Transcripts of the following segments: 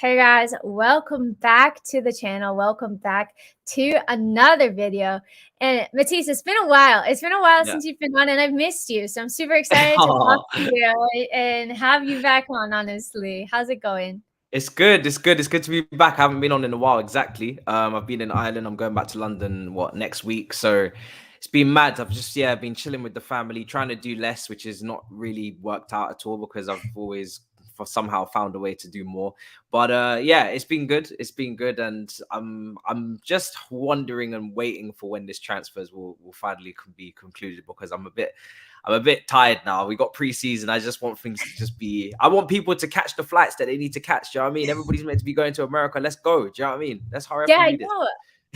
Hey guys, welcome back to the channel. Welcome back to another video. And Matisse, it's been a while. It's been a while Yeah. since you've been on, and I've missed you. So I'm super excited to talk Oh, to you and have you back on, honestly. How's it going? it's good. It's good. It's good to be back. I haven't been on in a while. Exactly. I've been in Ireland. I'm going back to London next week. So it's been mad. I've just been chilling with the family, trying to do less, which is not really worked out at all because I've always somehow found a way to do more. But it's been good. It's been good, and I'm just wondering and waiting for when this transfers will finally be concluded because I'm a bit tired now. We got preseason. I just want things to just be. I want people to catch the flights that they need to catch. Do you know what I mean? Everybody's meant to be going to America. Let's go. Do you know what I mean? Let's hurry up Yeah, and I do this. know.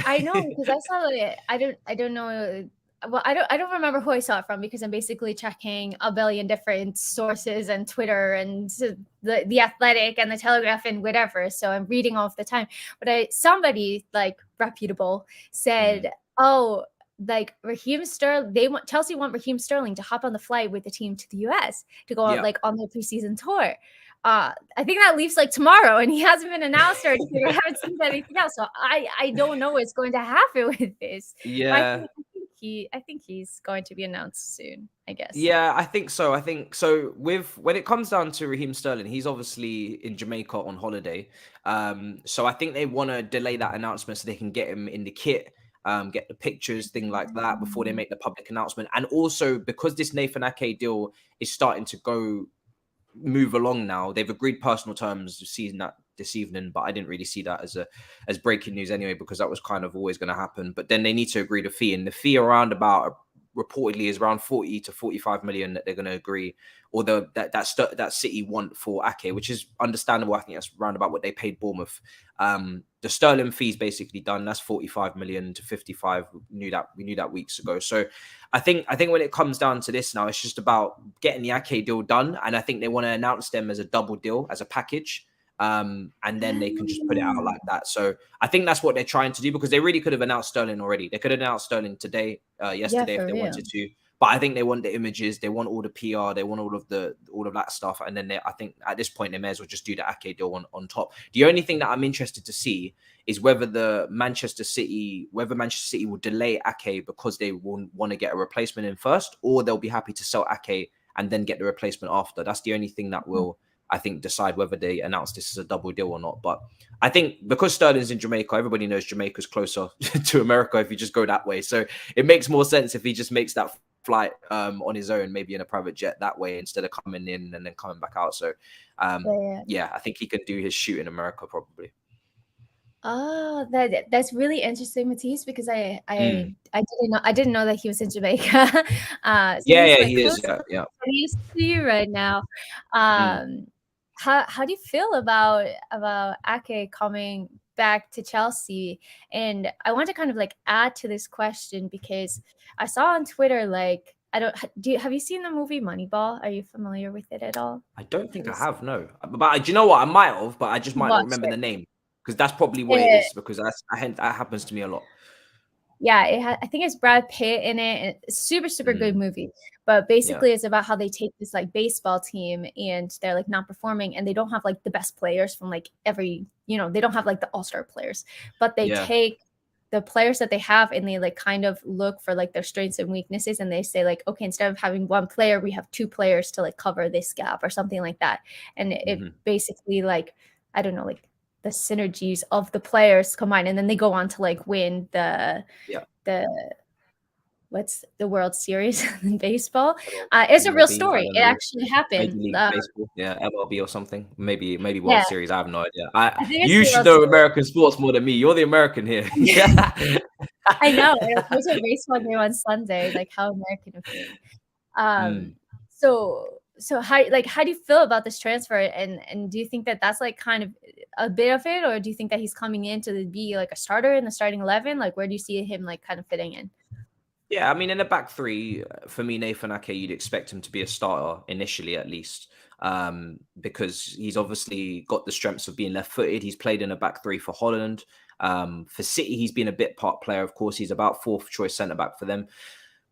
I know because I saw it. I don't know. Well, I don't remember who I saw it from because I'm basically checking a billion different sources and Twitter and the Athletic and the Telegraph and whatever. So I'm reading all of the time. But somebody like reputable said, "Oh, like Chelsea want Raheem Sterling to hop on the flight with the team to the US to go out like on their preseason tour." I think that leaves like tomorrow, and he hasn't been announced or anything. I haven't seen anything else, so I don't know what's going to happen with this. But Yeah. I think he's going to be announced soon, I guess. Yeah, I think so. I think so. With when it comes down to Raheem Sterling, he's obviously in Jamaica on holiday. So I think they want to delay that announcement so they can get him in the kit, get the pictures, thing like that, before they make the public announcement. And also because this Nathan Ake deal is starting to move along now, they've agreed personal terms this evening, but I didn't really see that as breaking news anyway because that was kind of always going to happen. But then they need to agree the fee, and the fee reportedly is around 40 to 45 million that they're going to agree, or that City want for Ake, which is understandable. I think that's around about what they paid Bournemouth. The Sterling fee is basically done. That's 45 million to 55. We knew that weeks ago. So I think when it comes down to this now, it's just about getting the Ake deal done, and I think they want to announce them as a double deal, as a package. And then they can just put it out like that. So I think that's what they're trying to do because they really could have announced Sterling already. They could have announced Sterling yesterday if they wanted to. But I think they want the images, they want all the PR, they want all of that stuff, and then I think at this point they may as well just do the Ake deal on top. The only thing that I'm interested to see is whether Manchester City will delay Ake because they will want to get a replacement in first, or they'll be happy to sell Ake and then get the replacement after. That's the only thing that will, I think, decide whether they announce this as a double deal or not. But I think because Sterling's in Jamaica, everybody knows Jamaica's closer to America if you just go that way. So it makes more sense if he just makes that flight on his own, maybe in a private jet that way, instead of coming in and then coming back out. So I think he can do his shoot in America probably. Oh, that's really interesting, Matisse, because I didn't know that he was in Jamaica. So He is. Yeah. He's to you right now. How do you feel about Ake coming back to Chelsea? And I want to kind of like add to this question because I saw on Twitter like have you seen the movie Moneyball? Are you familiar with it at all? I don't think I have, no. But do you know what? I might have, but I just might not remember the name. Because that's probably what it is, because that happens to me a lot. Yeah, I think it's Brad Pitt in it. It's super good movie. But basically it's about how they take this like baseball team and they're like not performing and they don't have like the best players from like every, they don't have like the all-star players, but they take the players that they have and they like kind of look for like their strengths and weaknesses, and they say like, okay, instead of having one player, we have two players to like cover this gap or something like that. And it basically like, I don't know, like the synergies of the players combined, and then they go on to like win the what's the World Series in baseball. It's a real story. It actually happened. Baseball, MLB or something. Maybe World Series. I have no idea. You should know American sports more than me. You're the American here. I know. There's a baseball game on Sunday. Like, how American of me. So how do you feel about this transfer, and do you think that that's like kind of a bit of it, or do you think that he's coming in to be like a starter in the starting 11? Like, where do you see him like kind of fitting in? Yeah, I mean, in the back three, for me, Nathan Ake, you'd expect him to be a starter initially, at least, because he's obviously got the strengths of being left-footed. He's played in a back three for Holland. For City, he's been a bit part player. Of course, he's about fourth choice centre back for them.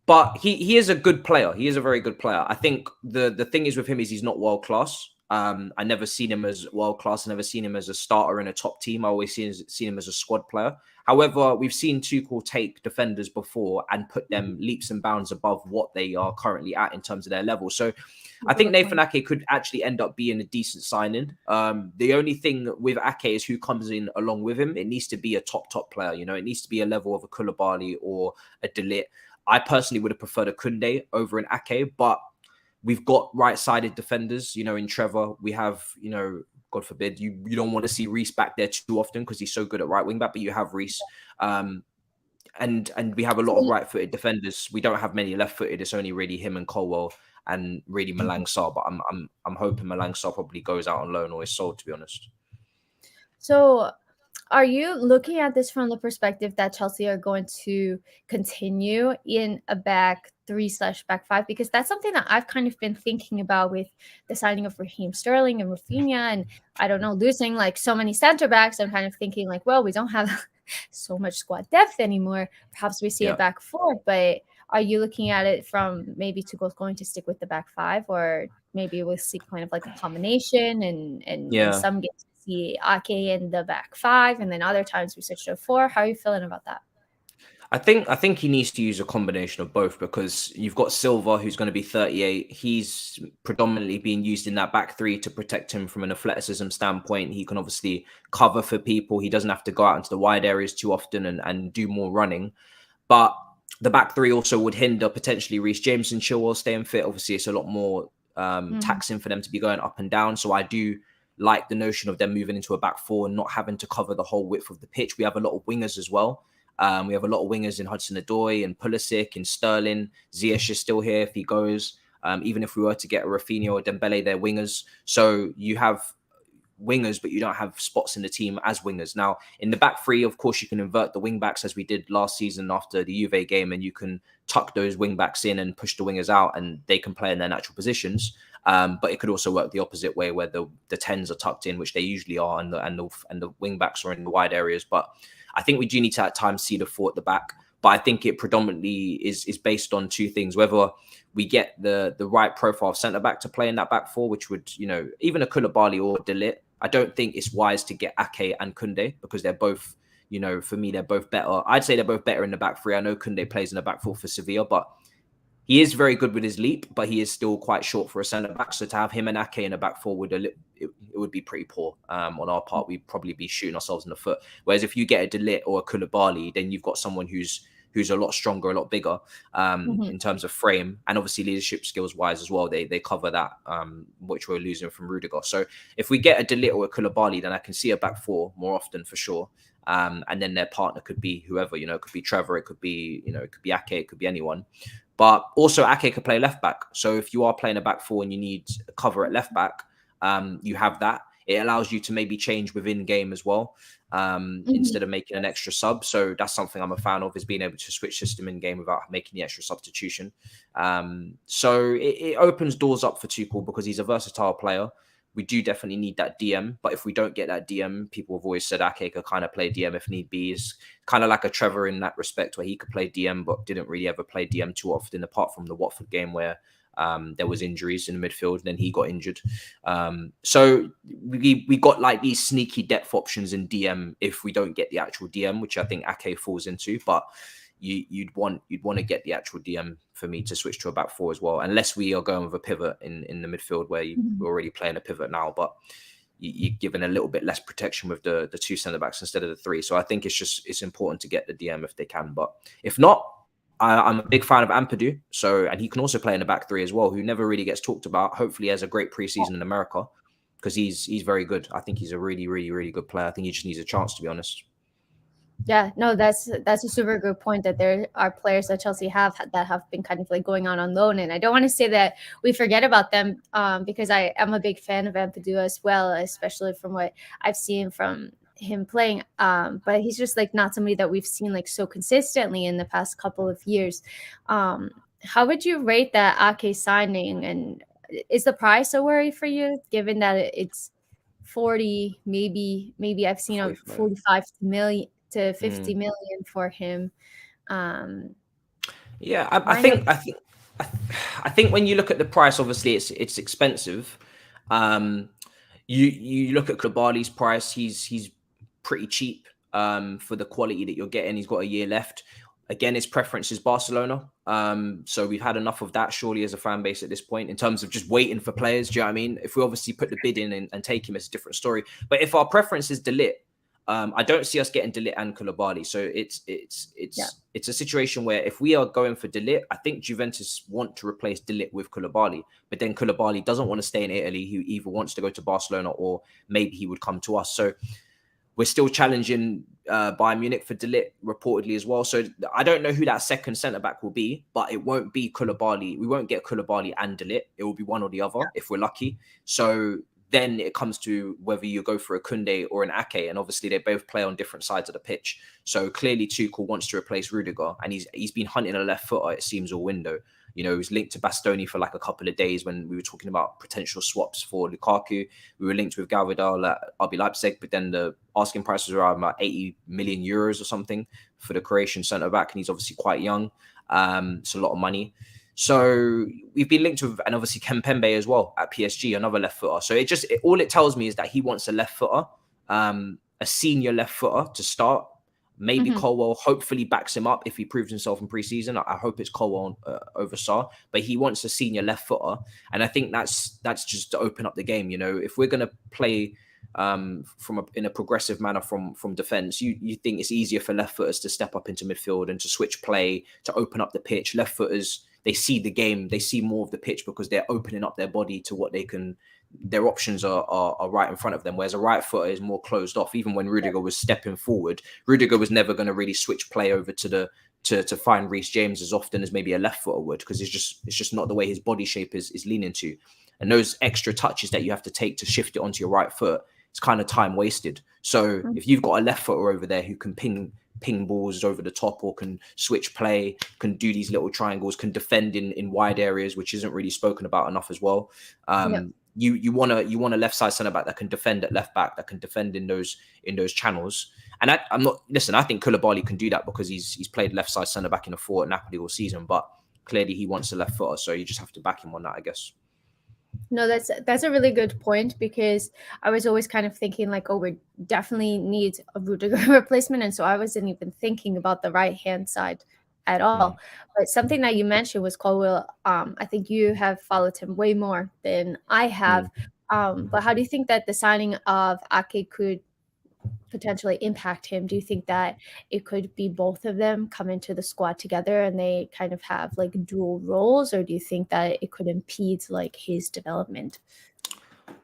But he is a good player. He is a very good player. I think the thing is with him is he's not world class. I never seen him as world class. I never seen him as a starter in a top team. I always seen him as a squad player. However, we've seen Tuchel take defenders before and put them leaps and bounds above what they are currently at in terms of their level. So I think Good Nathan point. Ake could actually end up being a decent signing. The only thing with Ake is who comes in along with him. It needs to be a top player. You know, it needs to be a level of a Koulibaly or a De Ligt. I personally would have preferred a Koundé over an Ake, but we've got right-sided defenders. You know, in Trevor, we have, you know, God forbid, you don't want to see Reece back there too often because he's so good at right wing back, but you have Reece. And we have a lot of So right-footed defenders. We don't have many left-footed. It's only really him and Colwell and really Malang Sarr. But I'm hoping Malang Sarr probably goes out on loan or is sold, to be honest. So, are you looking at this from the perspective that Chelsea are going to continue in a back three / back five? Because that's something that I've kind of been thinking about with the signing of Raheem Sterling and Rafinha, and I don't know, losing like so many center backs. I'm kind of thinking like, well, we don't have so much squad depth anymore. Perhaps we see a Yeah. back four, but are you looking at it from maybe Tuchel's going to stick with the back five, or maybe we'll see kind of like a combination, and in Yeah. some games we see Ake in the back five, and then other times we switch to a four. How are you feeling about that? I think he needs to use a combination of both because you've got Silva, who's going to be 38. He's predominantly being used in that back three to protect him from an athleticism standpoint. He can obviously cover for people. He doesn't have to go out into the wide areas too often and do more running. But the back three also would hinder potentially Reece James and Chilwell staying fit. Obviously, it's a lot more taxing for them to be going up and down. So I do like the notion of them moving into a back four and not having to cover the whole width of the pitch. We have a lot of wingers as well. We have a lot of wingers in Hudson-Odoi and Pulisic and Sterling. Ziyech is still here if he goes. Even if we were to get a Rafinha or Dembele, they're wingers. So you have wingers, but you don't have spots in the team as wingers. Now, in the back three, of course, you can invert the wing backs as we did last season after the Juve game, and you can tuck those wing backs in and push the wingers out, and they can play in their natural positions. But it could also work the opposite way, where the 10s are tucked in, which they usually are, and the wing backs are in the wide areas. But I think we do need to at times see the four at the back. But I think it predominantly is based on two things: whether we get the right profile of centre back to play in that back four, which would, you know, even a Koulibaly or De Ligt. I don't think it's wise to get Ake and Koundé because they're both, you know, for me, they're both better. I'd say they're both better in the back three. I know Koundé plays in the back four for Sevilla, but he is very good with his leap, but he is still quite short for a centre back. So to have him and Ake in a back four it would be pretty poor on our part. We'd probably be shooting ourselves in the foot. Whereas if you get a De Ligt or a Koulibaly, then you've got someone who's a lot stronger, a lot bigger in terms of frame, and obviously leadership skills wise as well. They cover that, which we're losing from Rudiger. So if we get a De Ligt or a Koulibaly, then I can see a back four more often for sure. And then their partner could be whoever, you know, it could be Trevor, it could be, you know, it could be Ake, it could be anyone. But also Ake could play left back. So if you are playing a back four and you need cover at left back, you have that. It allows you to maybe change within game as well, instead of making an extra sub. So that's something I'm a fan of, is being able to switch system in game without making the extra substitution. So it opens doors up for Tuchel because he's a versatile player. We do definitely need that DM, but if we don't get that DM, people have always said Ake could kind of play DM if need be. Is kind of like a Trevor in that respect, where he could play DM, but didn't really ever play DM too often, apart from the Watford game where there was injuries in the midfield, and then he got injured. So we got like these sneaky depth options in DM if we don't get the actual DM, which I think Ake falls into. But you'd want to get the actual DM for me to switch to a back four as well, unless we are going with a pivot in the midfield where we're already playing a pivot now, but you're given a little bit less protection with the two centre backs instead of the three. So I think it's important to get the DM if they can, but if not, I'm a big fan of Ampadu. So, and he can also play in the back three as well, who never really gets talked about. Hopefully, he has a great preseason in America because he's very good. I think he's a really, really, really good player. I think he just needs a chance, to be honest. Yeah, no, that's a super good point, that there are players that Chelsea have that have been kind of like going on loan, and I don't want to say that we forget about them, because I am a big fan of Ampadu as well, especially from what I've seen from him playing. But he's just like not somebody that we've seen like so consistently in the past couple of years. How would you rate that Ake signing, and is the price a worry for you, given that it's 40, maybe I've seen a 45 million to 50 million for him? I think when you look at the price, obviously it's expensive. Um, you look at Koulibaly's price; he's pretty cheap for the quality that you're getting. He's got a year left. Again, his preference is Barcelona. So we've had enough of that, surely, as a fan base at this point, in terms of just waiting for players. Do you know what I mean? If we obviously put the bid in and take him, it's a different story. But if our preference is De Ligt, I don't see us getting De Ligt and Koulibaly. So it's a situation where if we are going for De Ligt, I think Juventus want to replace De Ligt with Koulibaly. But then Koulibaly doesn't want to stay in Italy. He either wants to go to Barcelona or maybe he would come to us. So we're still challenging Bayern Munich for De Ligt reportedly as well. So I don't know who that second centre-back will be, but it won't be Koulibaly. We won't get Koulibaly and De Ligt. It will be one or the other if we're lucky. So then it comes to whether you go for a Koundé or an Ake, and obviously they both play on different sides of the pitch. So clearly Tuchel wants to replace Rudiger, and he's been hunting a left footer, it seems, all window. You know, he was linked to Bastoni for like a couple of days when we were talking about potential swaps for Lukaku. We were linked with Gavidal at RB Leipzig, but then the asking price was around about 80 million euros or something for the Croatian centre-back, and he's obviously quite young. It's a lot of money. So we've been linked with, and obviously Kempembe as well at PSG, another left footer. So all it tells me is that he wants a left footer, a senior left footer to start. Maybe Colwell hopefully backs him up if he proves himself in preseason. I hope it's Colwell over Sarr, but he wants a senior left footer, and I think that's just to open up the game. You know, if we're going to play in a progressive manner from defense, you think it's easier for left footers to step up into midfield and to switch play, to open up the pitch. Left footers, they see the game, they see more of the pitch because they're opening up their body to what they can. Their options are right in front of them, whereas a right footer is more closed off. Even when Rudiger was stepping forward, Rudiger was never going to really switch play over to find Reece James as often as maybe a left footer would, because it's just not the way his body shape is leaning to. And those extra touches that you have to take to shift it onto your right foot, it's kind of time wasted. So if you've got a left footer over there who can ping balls over the top or can switch play, can do these little triangles, can defend in wide areas, which isn't really spoken about enough as well. You want a left side centre back that can defend at left back, that can defend in those channels. And I think Koulibaly can do that because he's played left side centre back in a 4 at Napoli all season, but clearly he wants a left footer, so you just have to back him on that, I guess. No, that's a really good point, because I was always kind of thinking like, oh, we definitely need a Rudiger replacement, and so I wasn't even thinking about the right hand side at all. But something that you mentioned was Colwell. I think you have followed him way more than I have. But how do you think that the signing of Ake could potentially impact him? Do you think that it could be both of them come into the squad together and they kind of have like dual roles, or do you think that it could impede like his development?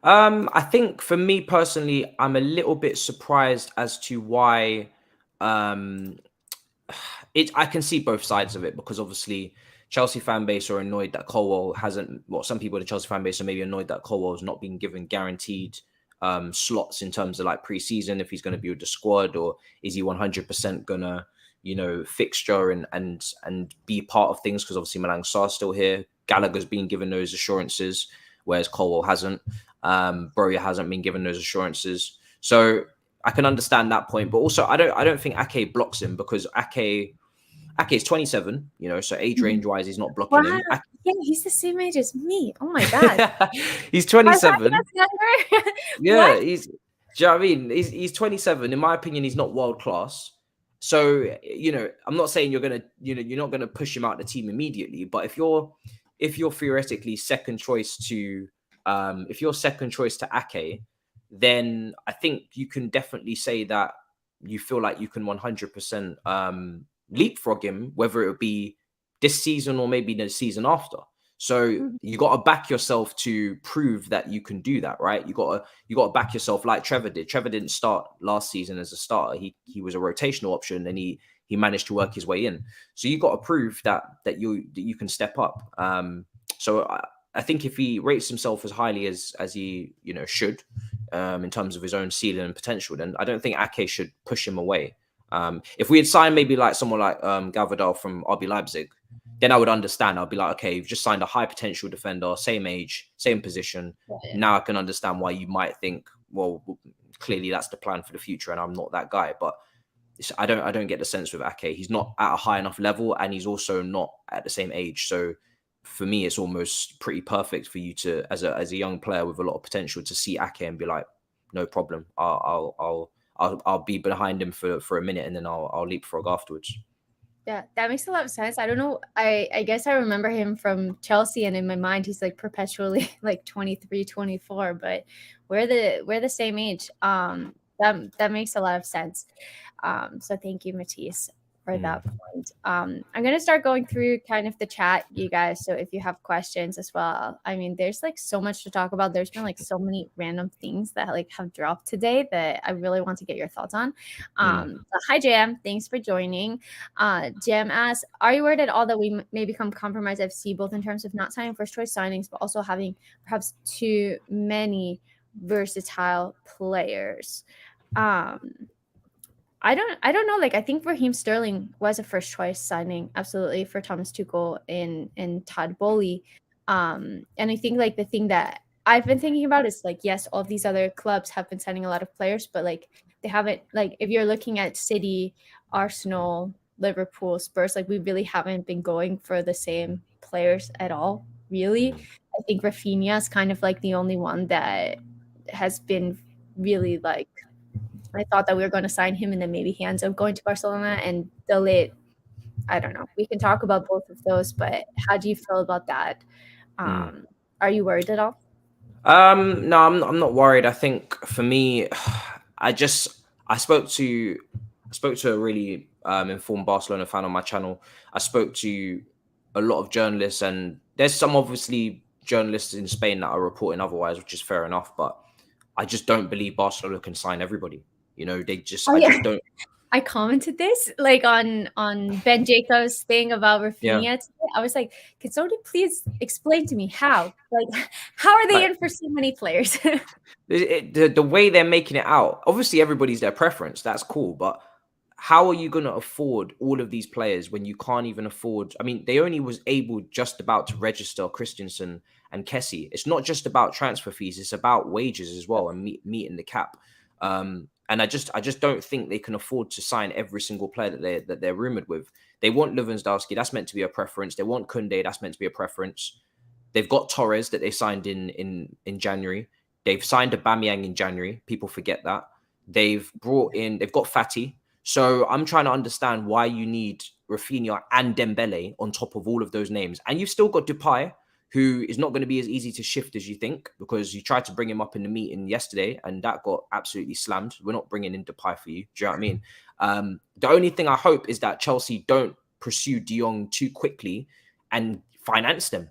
I think for me personally, I'm a little bit surprised as to why I can see both sides of it, because obviously Chelsea fan base are annoyed that Colwell hasn't. Well, some people in the Chelsea fan base are maybe annoyed that Colwell has not been given guaranteed slots in terms of like preseason, if he's going to be with the squad, or is he 100% gonna fixture and be part of things, because obviously Malang Sarr's still here. Gallagher's been given those assurances, whereas Colwell hasn't. Broja hasn't been given those assurances. So I can understand that point, but also I don't think Ake blocks him, because Ake is 27, so age range wise, he's not blocking him. Yeah, he's the same age as me. Oh my god. He's 27. Yeah, do do you know what I mean? He's 27. In my opinion, he's not world class. So, I'm not saying you're not gonna push him out the team immediately, but if you're theoretically second choice to Ake, then I think you can definitely say that you feel like you can 100% leapfrog him, whether it be this season or maybe the season after. So you got to back yourself to prove that you can do that, right? You got to back yourself like Trevor did. Trevor didn't start last season as a starter. He was a rotational option, and he managed to work his way in. So you got to prove that you can step up. So I think if he rates himself as highly as he should, in terms of his own ceiling and potential, then I don't think Ake should push him away. If we had signed maybe like someone like Gavidal from RB Leipzig, then I would understand. I'd be like, okay, you've just signed a high potential defender, same age, same position. Yeah. Now I can understand why you might think, well, clearly that's the plan for the future, and I'm not that guy. But I don't get the sense with Ake. He's not at a high enough level, and he's also not at the same age. So for me, it's almost pretty perfect for you to, as a young player with a lot of potential, to see Ake and be like, no problem, I'll be behind him for a minute, and then I'll leapfrog afterwards. Yeah, that makes a lot of sense. I don't know. I guess I remember him from Chelsea, and in my mind, he's like perpetually like 23, 24, but we're the same age. That makes a lot of sense. So thank you, Matisse, for that point. I'm gonna start going through kind of the chat, you guys. So if you have questions as well, I mean, there's like so much to talk about. There's been like so many random things that like have dropped today that I really want to get your thoughts on. So hi JM, thanks for joining. JM asks, are you worried at all that we may become compromised FC, both in terms of not signing first choice signings, but also having perhaps too many versatile players? I don't know. Like, I think Raheem Sterling was a first choice signing, absolutely, for Thomas Tuchel and Todd Bowley. And I think like the thing that I've been thinking about is like, yes, all of these other clubs have been signing a lot of players, but like they haven't, like if you're looking at City, Arsenal, Liverpool, Spurs, like we really haven't been going for the same players at all, really. I think Rafinha is kind of like the only one that has been really like, I thought that we were going to sign him and then maybe he ends up going to Barcelona, and De Ligt, I don't know. We can talk about both of those, but how do you feel about that? Are you worried at all? No, I'm not worried. I think for me, I just I spoke to a really informed Barcelona fan on my channel. I spoke to a lot of journalists, and there's some obviously journalists in Spain that are reporting otherwise, which is fair enough. But I just don't believe Barcelona can sign everybody. You know, Oh I yeah, just don't. I commented this like on Ben Jacobs' thing about Yeah, Rafinha today. I was like, can somebody please explain to me how? Like, how are they like in for so many players? the way they're making it out. Obviously, everybody's their preference. That's cool, but how are you going to afford all of these players when you can't even afford? I mean, they only was able just about to register Christensen and Kessie. It's not just about transfer fees; it's about wages as well and meeting the cap. And I just don't think they can afford to sign every single player that they're rumored with. They want Lewandowski, that's meant to be a preference. They want Kunde, that's meant to be a preference. They've got Torres that they signed in January. They've signed Aubameyang in January. People forget that. They've got Fati. So I'm trying to understand why you need Rafinha and Dembele on top of all of those names. And you've still got Depay, who is not going to be as easy to shift as you think, because you tried to bring him up in the meeting yesterday and that got absolutely slammed. We're not bringing in Depay for you. Do you know what I mean? The only thing I hope is that Chelsea don't pursue De Jong too quickly and finance them.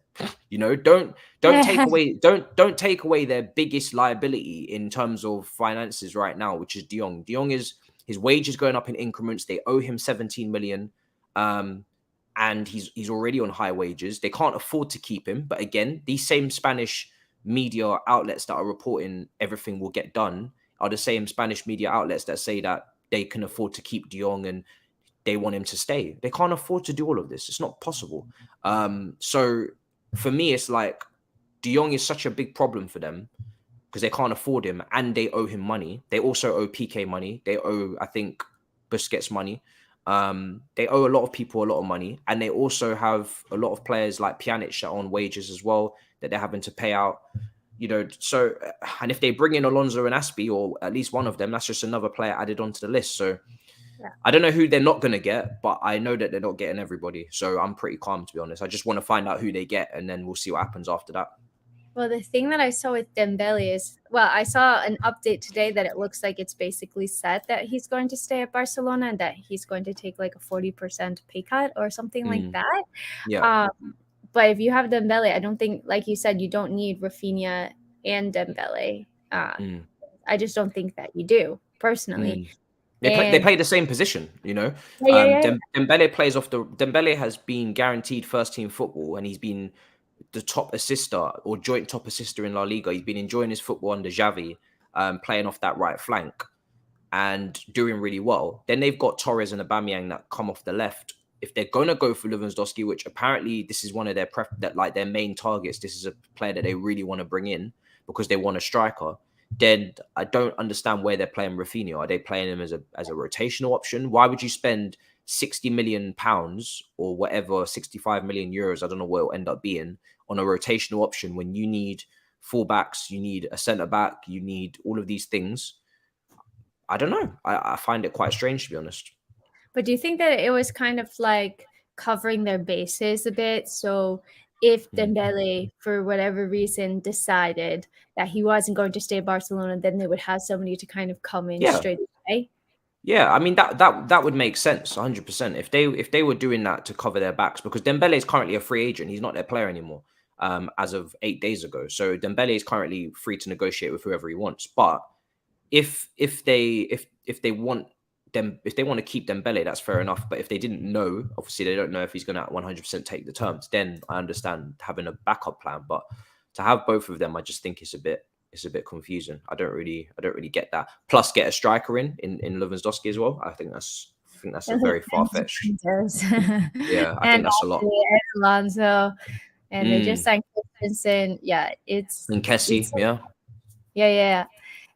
You know, don't take away their biggest liability in terms of finances right now, which is De Jong. De Jong is his wage is going up in increments. They owe him 17 million. And he's already on high wages. They can't afford to keep him. But again, these same Spanish media outlets that are reporting everything will get done are the same Spanish media outlets that say that they can afford to keep De Jong and they want him to stay. They can't afford to do all of this. It's not possible. So for me, it's like De Jong is such a big problem for them because they can't afford him and they owe him money. They also owe PK money. They owe, I think, Busquets money. They owe a lot of people a lot of money, and they also have a lot of players like Pjanic that are on wages as well that they're having to pay out. You know, so and if they bring in Alonso and Aspi, or at least one of them, that's just another player added onto the list. So Yeah. I don't know who they're not going to get, but I know that they're not getting everybody. So I'm pretty calm, to be honest. I just want to find out who they get, and then we'll see what happens after that. Well, the thing that I saw with Dembele is, well, I saw an update today that it looks like it's basically set that he's going to stay at Barcelona and that he's going to take like a 40% pay cut or something like that. Yeah. But if you have Dembele, I don't think, like you said, you don't need Rafinha and Dembele. I just don't think that you do, personally. They And play the same position, you know. yeah. Dembele has been guaranteed first team football, and he's been the top assister or joint top assister in La Liga. He's been enjoying his football under Xavi, playing off that right flank and doing really well. Then they've got Torres and Aubameyang that come off the left. If they're gonna go for Lewandowski, which apparently this is one of their main targets, this is a player that they really want to bring in because they want a striker. Then I don't understand where they're playing Rafinha. Are they playing him as a rotational option? Why would you spend £60 million or whatever, 65 million euros, I don't know what it'll end up being, on a rotational option when you need fullbacks, you need a centre back, you need all of these things. I don't know. I find it quite strange, to be honest. But do you think that it was kind of like covering their bases a bit? So if Mm. Dembele, for whatever reason, decided that he wasn't going to stay at Barcelona, then they would have somebody to kind of come in Yeah. straight away. Yeah, I mean that would make sense 100% if they were doing that to cover their backs, because Dembele is currently a free agent. He's not their player anymore, as of 8 days ago. So Dembele is currently free to negotiate with whoever he wants. But if they want them, if they want to keep Dembele, that's fair enough. But if they didn't know, obviously they don't know if he's going to 100% take the terms, then I understand having a backup plan. But to have both of them, I just think it's a bit confusing. I don't really get that. Plus, get a striker in Lewandowski as well. I think that's a very far-fetched. Yeah, I And think that's a lot. Alonso, and they just Mm. signed Christensen. Yeah, it's And Kessie, yeah. yeah.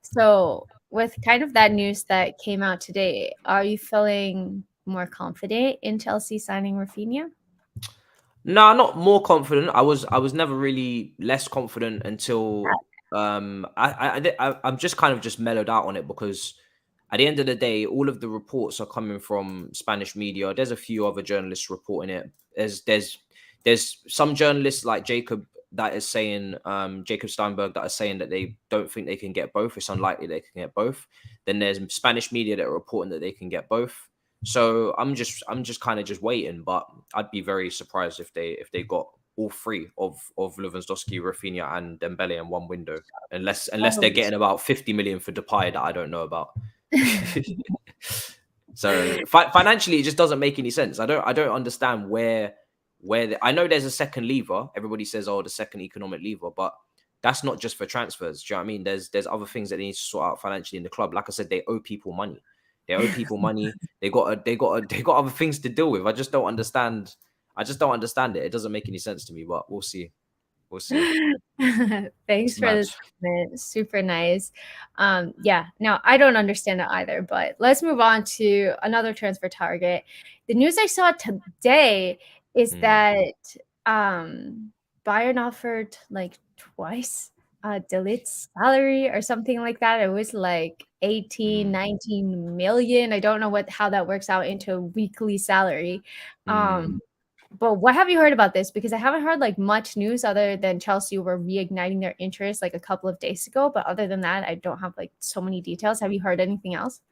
So with kind of that news that came out today, are you feeling more confident in Chelsea signing Rafinha? No, not more confident. I was never really less confident until I'm just kind of just mellowed out on it, because at the end of the day, all of the reports are coming from Spanish media. There's a few other journalists reporting it. There's some journalists like Jacob Steinberg, that are saying that they don't think they can get both. It's unlikely they can get both. Then there's Spanish media that are reporting that they can get both. So I'm just kind of just waiting, but I'd be very surprised if they got all three of Lewandowski, Rafinha, and Dembele in one window, unless they're Oh, getting about 50 million for Depay that I don't know about. So financially, it just doesn't make any sense. I don't understand where I know there's a second lever. Everybody says, oh, the second economic lever, but that's not just for transfers. Do you know what I mean? There's other things that they need to sort out financially in the club. Like I said, they owe people money. They owe people money. They got other things to deal with. I just don't understand. It. It doesn't make any sense to me. But we'll see. We'll see. Thanks It's for mad. this comment. Super nice. Yeah, no, I don't understand it either, but let's move on to another transfer target. The news I saw today is Mm, that Bayern offered like twice Delit's salary or something like that. It was like 18, mm, 19 million. I don't know how that works out into a weekly salary. mm. But what have you heard about this? Because I haven't heard like much news other than Chelsea were reigniting their interest like a couple of days ago. But other than that, I don't have like so many details. Have you heard anything else?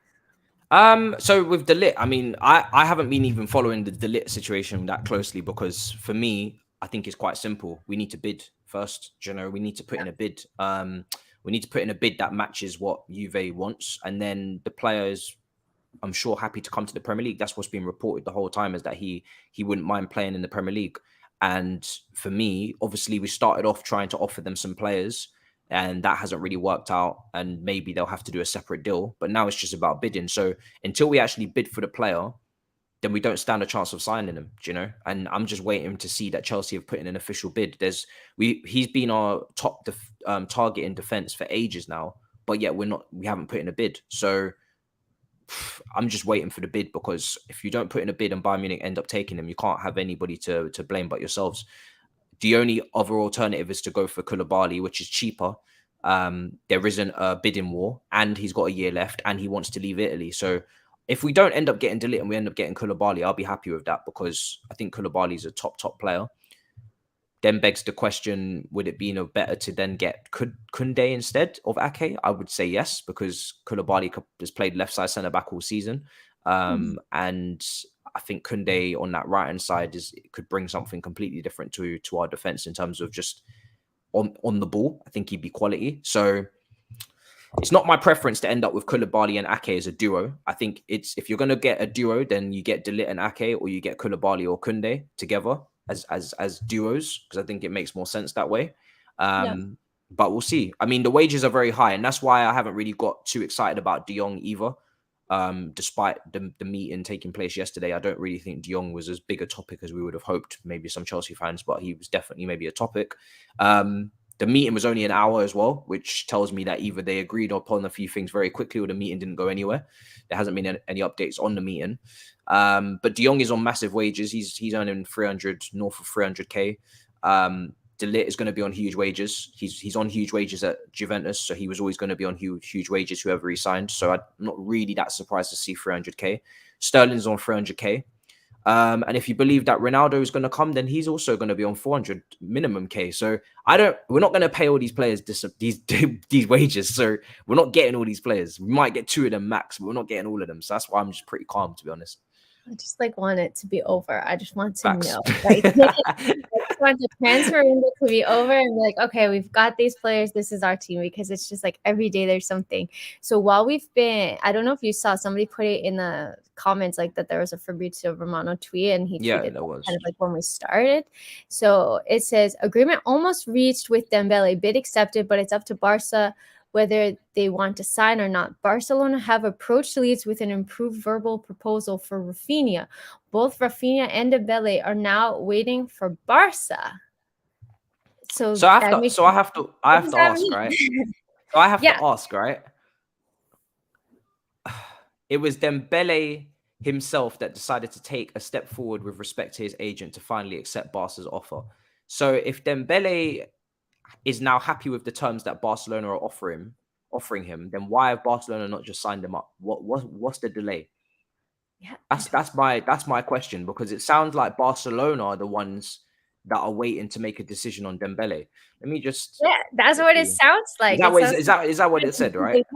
So with Delit, I mean, I haven't been even following the Delit situation that closely, because for me, I think it's quite simple. We need to bid first. You know, we need to put in a bid. We need to put in a bid that matches what Juve wants, and then the players, I'm sure, happy to come to the Premier League. That's what's been reported the whole time, is that he wouldn't mind playing in the Premier League. And for me, obviously, we started off trying to offer them some players, and that hasn't really worked out. And maybe they'll have to do a separate deal. But now it's just about bidding. So until we actually bid for the player, then we don't stand a chance of signing him. Do you know? And I'm just waiting to see that Chelsea have put in an official bid. He's been our top target in defense for ages now, but yet we haven't put in a bid. So I'm just waiting for the bid, because if you don't put in a bid and Bayern Munich end up taking him, you can't have anybody to blame but yourselves. The only other alternative is to go for Koulibaly, which is cheaper. There isn't a bidding war, and he's got a year left, and he wants to leave Italy. So if we don't end up getting Delit and we end up getting Koulibaly, I'll be happy with that, because I think Koulibaly is a top player. Then begs the question, would it be better to then get Koundé instead of Ake? I would say yes, because Koulibaly has played left side centre back all season. And I think Koundé on that right hand side could bring something completely different to our defence in terms of just on the ball. I think he'd be quality. So it's not my preference to end up with Koulibaly and Ake as a duo. I think if you're going to get a duo, then you get Delit and Ake, or you get Koulibaly or Koundé together as duos, because I think it makes more sense that way. Yeah. But we'll see. I mean, the wages are very high, and that's why I haven't really got too excited about De Jong either. Despite the meeting taking place yesterday, I don't really think De Jong was as big a topic as we would have hoped. Maybe some Chelsea fans, but he was definitely maybe a topic. The meeting was only an hour as well, which tells me that either they agreed upon a few things very quickly or the meeting didn't go anywhere. There hasn't been any updates on the meeting. But De Jong is on massive wages. He's earning 300, north of 300k. De Ligt is going to be on huge wages. He's on huge wages at Juventus, so he was always going to be on huge wages, whoever he signed. So I'm not really that surprised to see 300k. Sterling's on 300k. And if you believe that Ronaldo is going to come, then he's also going to be on 400 minimum K. So we're not going to pay all these players these wages. So we're not getting all these players. We might get 2 of them max, but we're not getting all of them. So that's why I'm just pretty calm, to be honest. I just want it to be over. I just want to Facts. know. I just want the transfer window to be over and be like, okay, we've got these players. This is our team, because it's just every day there's something. So while we've been, I don't know if you saw, somebody put it in the comments that there was a Fabrizio Romano tweet, and he tweeted that was kind of when we started. So it says, agreement almost reached with Dembele, bid accepted, but it's up to Barca whether they want to sign or not. Barcelona have approached Leeds with an improved verbal proposal for Rafinha. Both Rafinha and Dembele are now waiting for Barca. So I have to ask, right? So I have to ask, right? It was Dembele himself that decided to take a step forward with respect to his agent to finally accept Barca's offer. So if Dembele is now happy with the terms that Barcelona are offering him, then why have Barcelona not just signed him up? What's the delay? Yeah, that's my question, because it sounds like Barcelona are the ones that are waiting to make a decision on Dembele. Let me just that's what it sounds like. Is that what it said, right?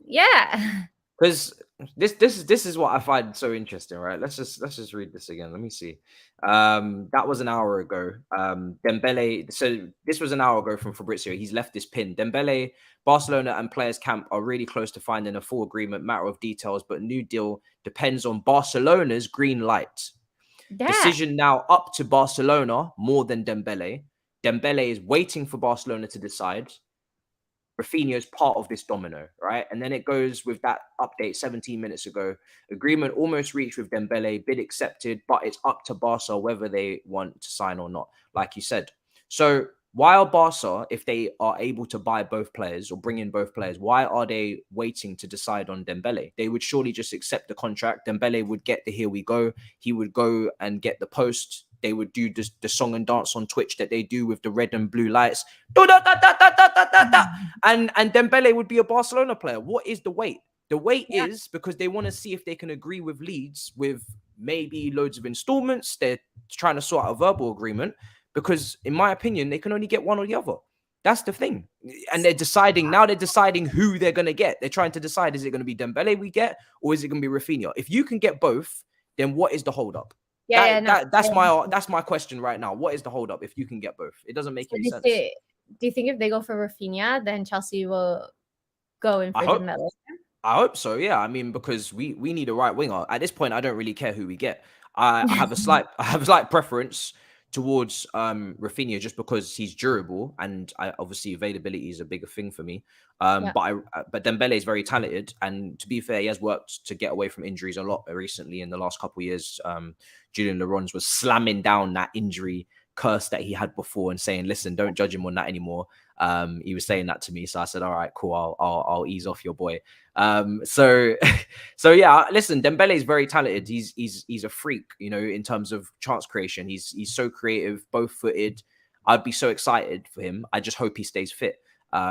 Yeah. Because this is what I find so interesting, right? Let's just read this again. Let me see. That was an hour ago. Dembele. So this was an hour ago from Fabrizio. He's left this pin. Dembele, Barcelona and players camp are really close to finding a full agreement. Matter of details, but new deal depends on Barcelona's green light. Yeah. Decision now up to Barcelona more than Dembele. Dembele is waiting for Barcelona to decide. Rafinha is part of this domino, right? And then it goes with that update 17 minutes ago. Agreement almost reached with Dembele, bid accepted, but it's up to Barca whether they want to sign or not, like you said. So why are Barca, if they are able to buy both players or bring in both players, why are they waiting to decide on Dembele? They would surely just accept the contract. Dembele would get the here we go. He would go and get the post. They would do the song and dance on Twitch that they do with the red and blue lights. And Dembele would be a Barcelona player. What is the wait? The wait is because they want to see if they can agree with Leeds with maybe loads of installments. They're trying to sort out a verbal agreement because, in my opinion, they can only get one or the other. That's the thing. And they're deciding who they're going to get. They're trying to decide, is it going to be Dembele we get or is it going to be Rafinha? If you can get both, then what is the holdup? That's my question right now. What is the holdup if you can get both? It doesn't make any sense. Do you think if they go for Rafinha, then Chelsea will go in for Dembele? I hope so. Yeah, I mean, because we need a right winger. At this point, I don't really care who we get. I have a slight preference towards Rafinha just because he's durable and obviously availability is a bigger thing for me. But Dembele is very talented, and to be fair, he has worked to get away from injuries a lot recently in the last couple of years. Julian Laurens was slamming down that injury curse that he had before and saying, listen, don't judge him on that anymore. He was saying that to me, so I said, all right, cool, I'll ease off your boy. So yeah, listen, Dembele is very talented. He's a freak, in terms of chance creation. He's so creative, both footed. I'd be so excited for him. I just hope he stays fit. But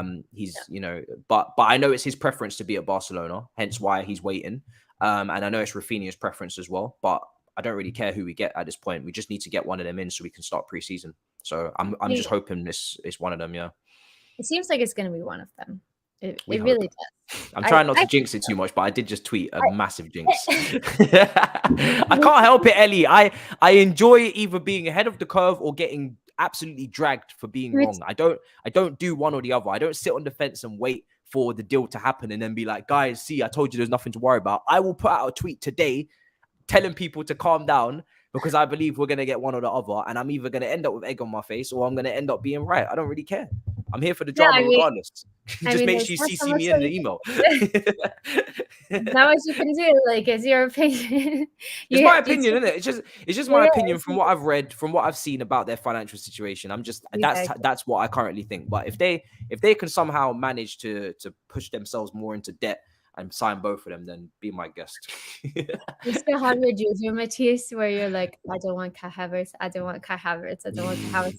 I know it's his preference to be at Barcelona, hence why he's waiting. And I know it's Rafinha's preference as well, but I don't really care who we get at this point. We just need to get one of them in so we can start preseason. So I'm just hoping this is one of them. Yeah. It seems like it's going to be one of them. It really does. I'm trying not to jinx it too much, but I did just tweet a massive jinx. I can't help it, Ellie. I enjoy either being ahead of the curve or getting absolutely dragged for being wrong. I don't do one or the other. I don't sit on the fence and wait for the deal to happen and then be like, guys, see, I told you there's nothing to worry about. I will put out a tweet today telling people to calm down because I believe we're going to get one or the other. And I'm either going to end up with egg on my face or I'm going to end up being right. I don't really care. I'm here for the Yeah, drama regardless. I Just mean, make there's sure you not so CC much me that in the you email. not much you can do. Like, it's your opinion. It's You my it's opinion, isn't it? It's just it my opinion is. from what I've read, from what I've seen about their financial situation. I'm just Exactly. that's what I currently think. But if they can somehow manage to push themselves more into debt and sign both of them, then be my guest. You still have your juju Matisse where you're like, I don't want Kai Havertz, I don't want Kai Havertz, I don't want Kai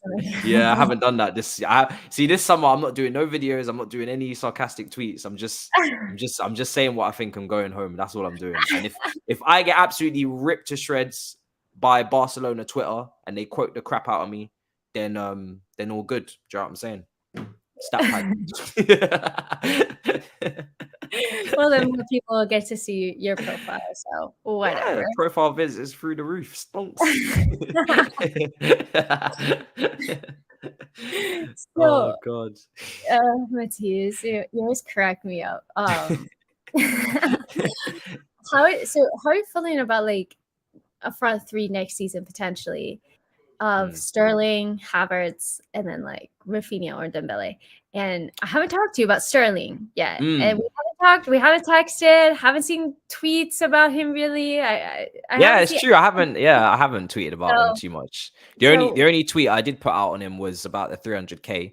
Yeah, I Havertz. haven't done that this. I see this summer. I'm not doing no videos. I'm not doing any sarcastic tweets. I'm just saying what I think. I'm going home. That's all I'm doing. And if I get absolutely ripped to shreds by Barcelona Twitter and they quote the crap out of me, then all good. Do you know what I'm saying? Stat pad. Well, then more people will get to see your profile, so Yeah, whatever. profile visits through the roof. Stonks. Oh So, god. Matisse, you always crack me up. How are you feeling about like a front three next season potentially of Mm. Sterling, Havertz, and then like Rafinha or Dembele? And I haven't talked to you about Sterling yet, and Mm. we haven't texted, haven't seen tweets about him really. I Yeah, haven't it's seen. true. I haven't tweeted about him So too much. so The only tweet I did put out on him was about the 300k,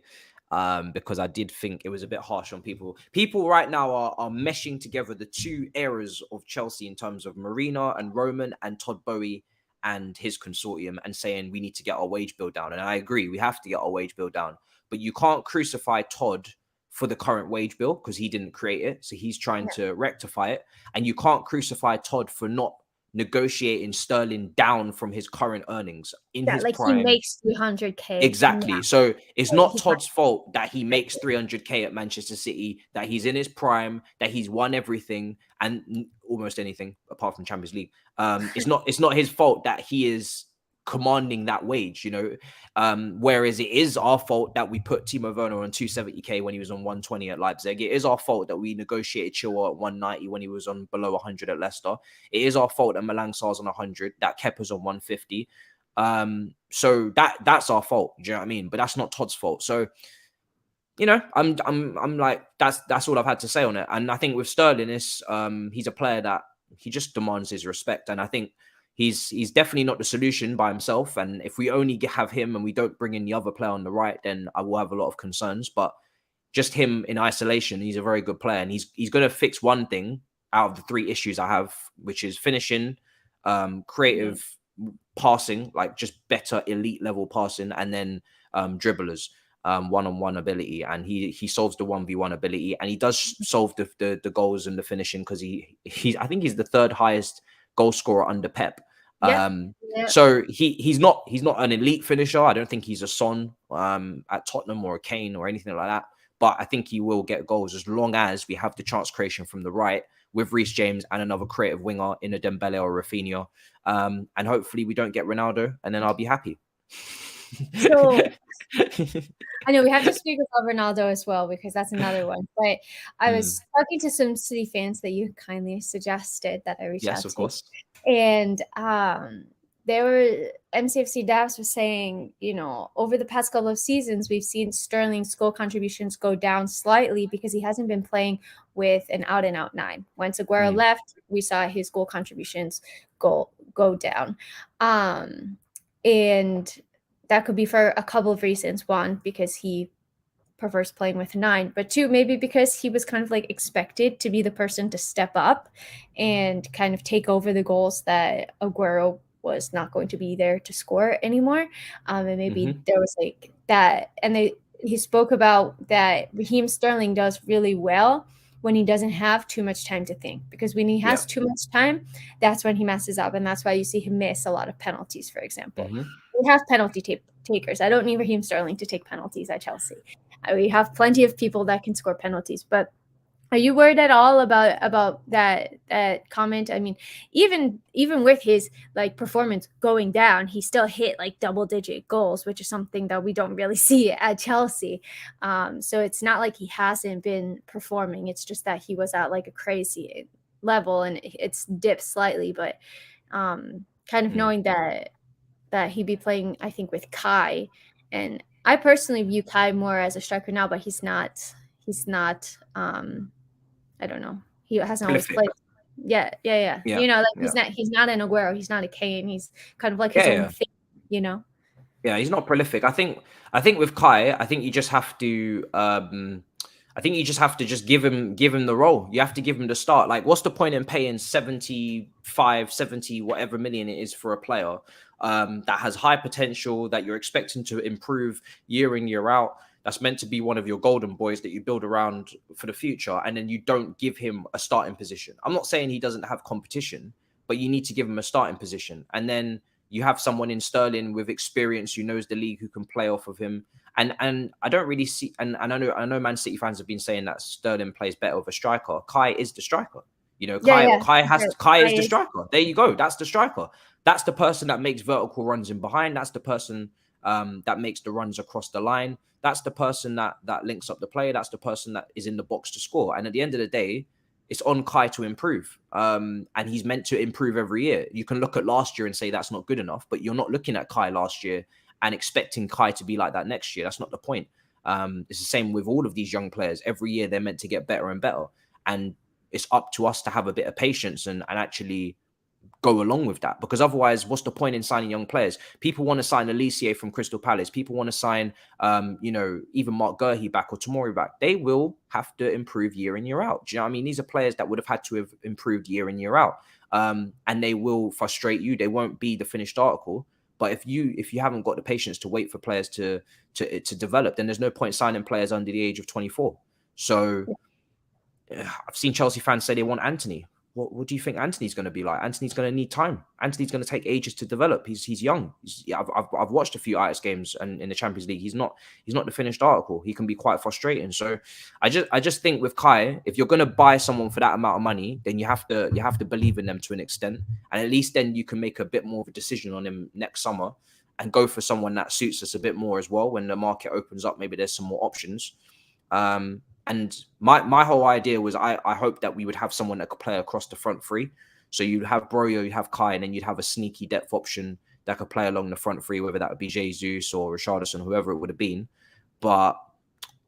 because I did think it was a bit harsh on people. People right now are meshing together the two eras of Chelsea in terms of Marina and Roman and Todd Bowie and his consortium, and saying we need to get our wage bill down. And I agree, we have to get our wage bill down. But you can't crucify Todd for the current wage bill because he didn't create it. So he's trying to rectify it. And you can't crucify Todd for not negotiating Sterling down from his current earnings in that his like he prime. makes 300K now. Exactly. So it's not He's not Todd's fault that he makes expected. 300k at Manchester City, that he's in his prime, that he's won everything and almost anything apart from Champions League. It's not his fault that he is commanding that wage, you know. Whereas it is our fault that we put Timo Werner on 270k when he was on 120 at Leipzig. It is our fault that we negotiated Chilwell at 190 when he was on below 100 at Leicester. It is our fault that Malang Sarr's on 100, that Kepa's on 150. So that's our fault. Do you know what I mean? But that's not Todd's fault. So, you know, I'm like, that's all I've had to say on it. And I think with Sterling, he's a player that he just demands his respect. And I think he's definitely not the solution by himself. And if we only have him and we don't bring in the other player on the right, then I will have a lot of concerns. But just him in isolation, he's a very good player, and he's going to fix one thing out of the three issues I have, which is finishing, creative passing, like just better elite level passing, and then dribblers, one-on-one ability. And he solves the 1v1 ability, and he does solve the goals and the finishing, because he's I think he's the third highest goal scorer under Pep. Yep. Yep. So he's not an elite finisher. I don't think he's a Son at Tottenham or a Kane or anything like that. But I think he will get goals as long as we have the chance creation from the right with Reece James and another creative winger in a Dembele or Rafinha. And hopefully we don't get Ronaldo, and then I'll be happy. So I know we have to speak about Ronaldo as well, because that's another one. But I was talking to some City fans that you kindly suggested that I reach Yes, out of to. course. And they were MCFC Davs was saying, you know, over the past couple of seasons, we've seen Sterling's goal contributions go down slightly because he hasn't been playing with an out and out nine. Once Aguero left, we saw his goal contributions go down. And that could be for a couple of reasons. One, because he prefers playing with nine, but two, maybe because he was kind of like expected to be the person to step up and kind of take over the goals that Aguero was not going to be there to score anymore. And maybe there was like that. And he spoke about that Raheem Sterling does really well when he doesn't have too much time to think, because when he has too much time, that's when he messes up. And that's why you see him miss a lot of penalties, for example. We have penalty takers. I don't need Raheem Sterling to take penalties at Chelsea. We have plenty of people that can score penalties. But are you worried at all about that comment? I mean, even with his like performance going down, he still hit like double-digit goals, which is something that we don't really see at Chelsea. So it's not like he hasn't been performing. It's just that he was at like a crazy level, and it's dipped slightly. But kind of knowing that he'd be playing, I think, with Kai, and I personally view Kai more as a striker now, but he's not. He's not. I don't know. He hasn't always Prolific. played. Yeah. Yeah. You know, like Yeah. he's not an Aguero. He's not a Kane. He's kind of like his Yeah. own Yeah. thing. You know. Yeah, he's not prolific. I think with Kai, I think you just have to I think you just have to just give him the role. You have to give him the start. Like, what's the point in paying 75, 70, whatever million it is for a player that has high potential, that you're expecting to improve year in, year out, that's meant to be one of your golden boys that you build around for the future, and then you don't give him a starting position? I'm not saying he doesn't have competition, but you need to give him a starting position. And then you have someone in Sterling with experience who knows the league, who can play off of him. And I don't really see, and I know Man City fans have been saying that Sterling plays better with a striker. Kai is the striker. You know, Kai Yeah. Kai is the striker. There you go. That's the striker. That's the person that makes vertical runs in behind. That's the person that makes the runs across the line. That's the person that links up the play. That's the person that is in the box to score. And at the end of the day, it's on Kai to improve. And he's meant to improve every year. You can look at last year and say that's not good enough, but you're not looking at Kai last year and expecting Kai to be like that next year. That's not the point. It's the same with all of these young players. Every year they're meant to get better and better. And it's up to us to have a bit of patience and actually go along with that, because otherwise, what's the point in signing young players? People want to sign Alicia from Crystal Palace. People want to sign, even Mark Gurhey back or Tomori back. They will have to improve year in, year out. Do you know what I mean? These are players that would have had to have improved year in, year out, and they will frustrate you. They won't be the finished article. But if you haven't got the patience to wait for players to develop, then there's no point signing players under the age of 24. So I've seen Chelsea fans say they want Anthony. What do you think Anthony's going to be like? Anthony's going to need time. Anthony's going to take ages to develop. He's young. I've watched a few Ajax games and in the Champions League. He's not the finished article. He can be quite frustrating. So I just think with Kai, if you're going to buy someone for that amount of money, then you have to believe in them to an extent, and at least then you can make a bit more of a decision on him next summer and go for someone that suits us a bit more as well. When the market opens up, maybe there's some more options. And my whole idea was I hope that we would have someone that could play across the front three. So you'd have Broyo, you'd have Kai, and then you'd have a sneaky depth option that could play along the front three, whether that would be Jesus or Richarlison, whoever it would have been. But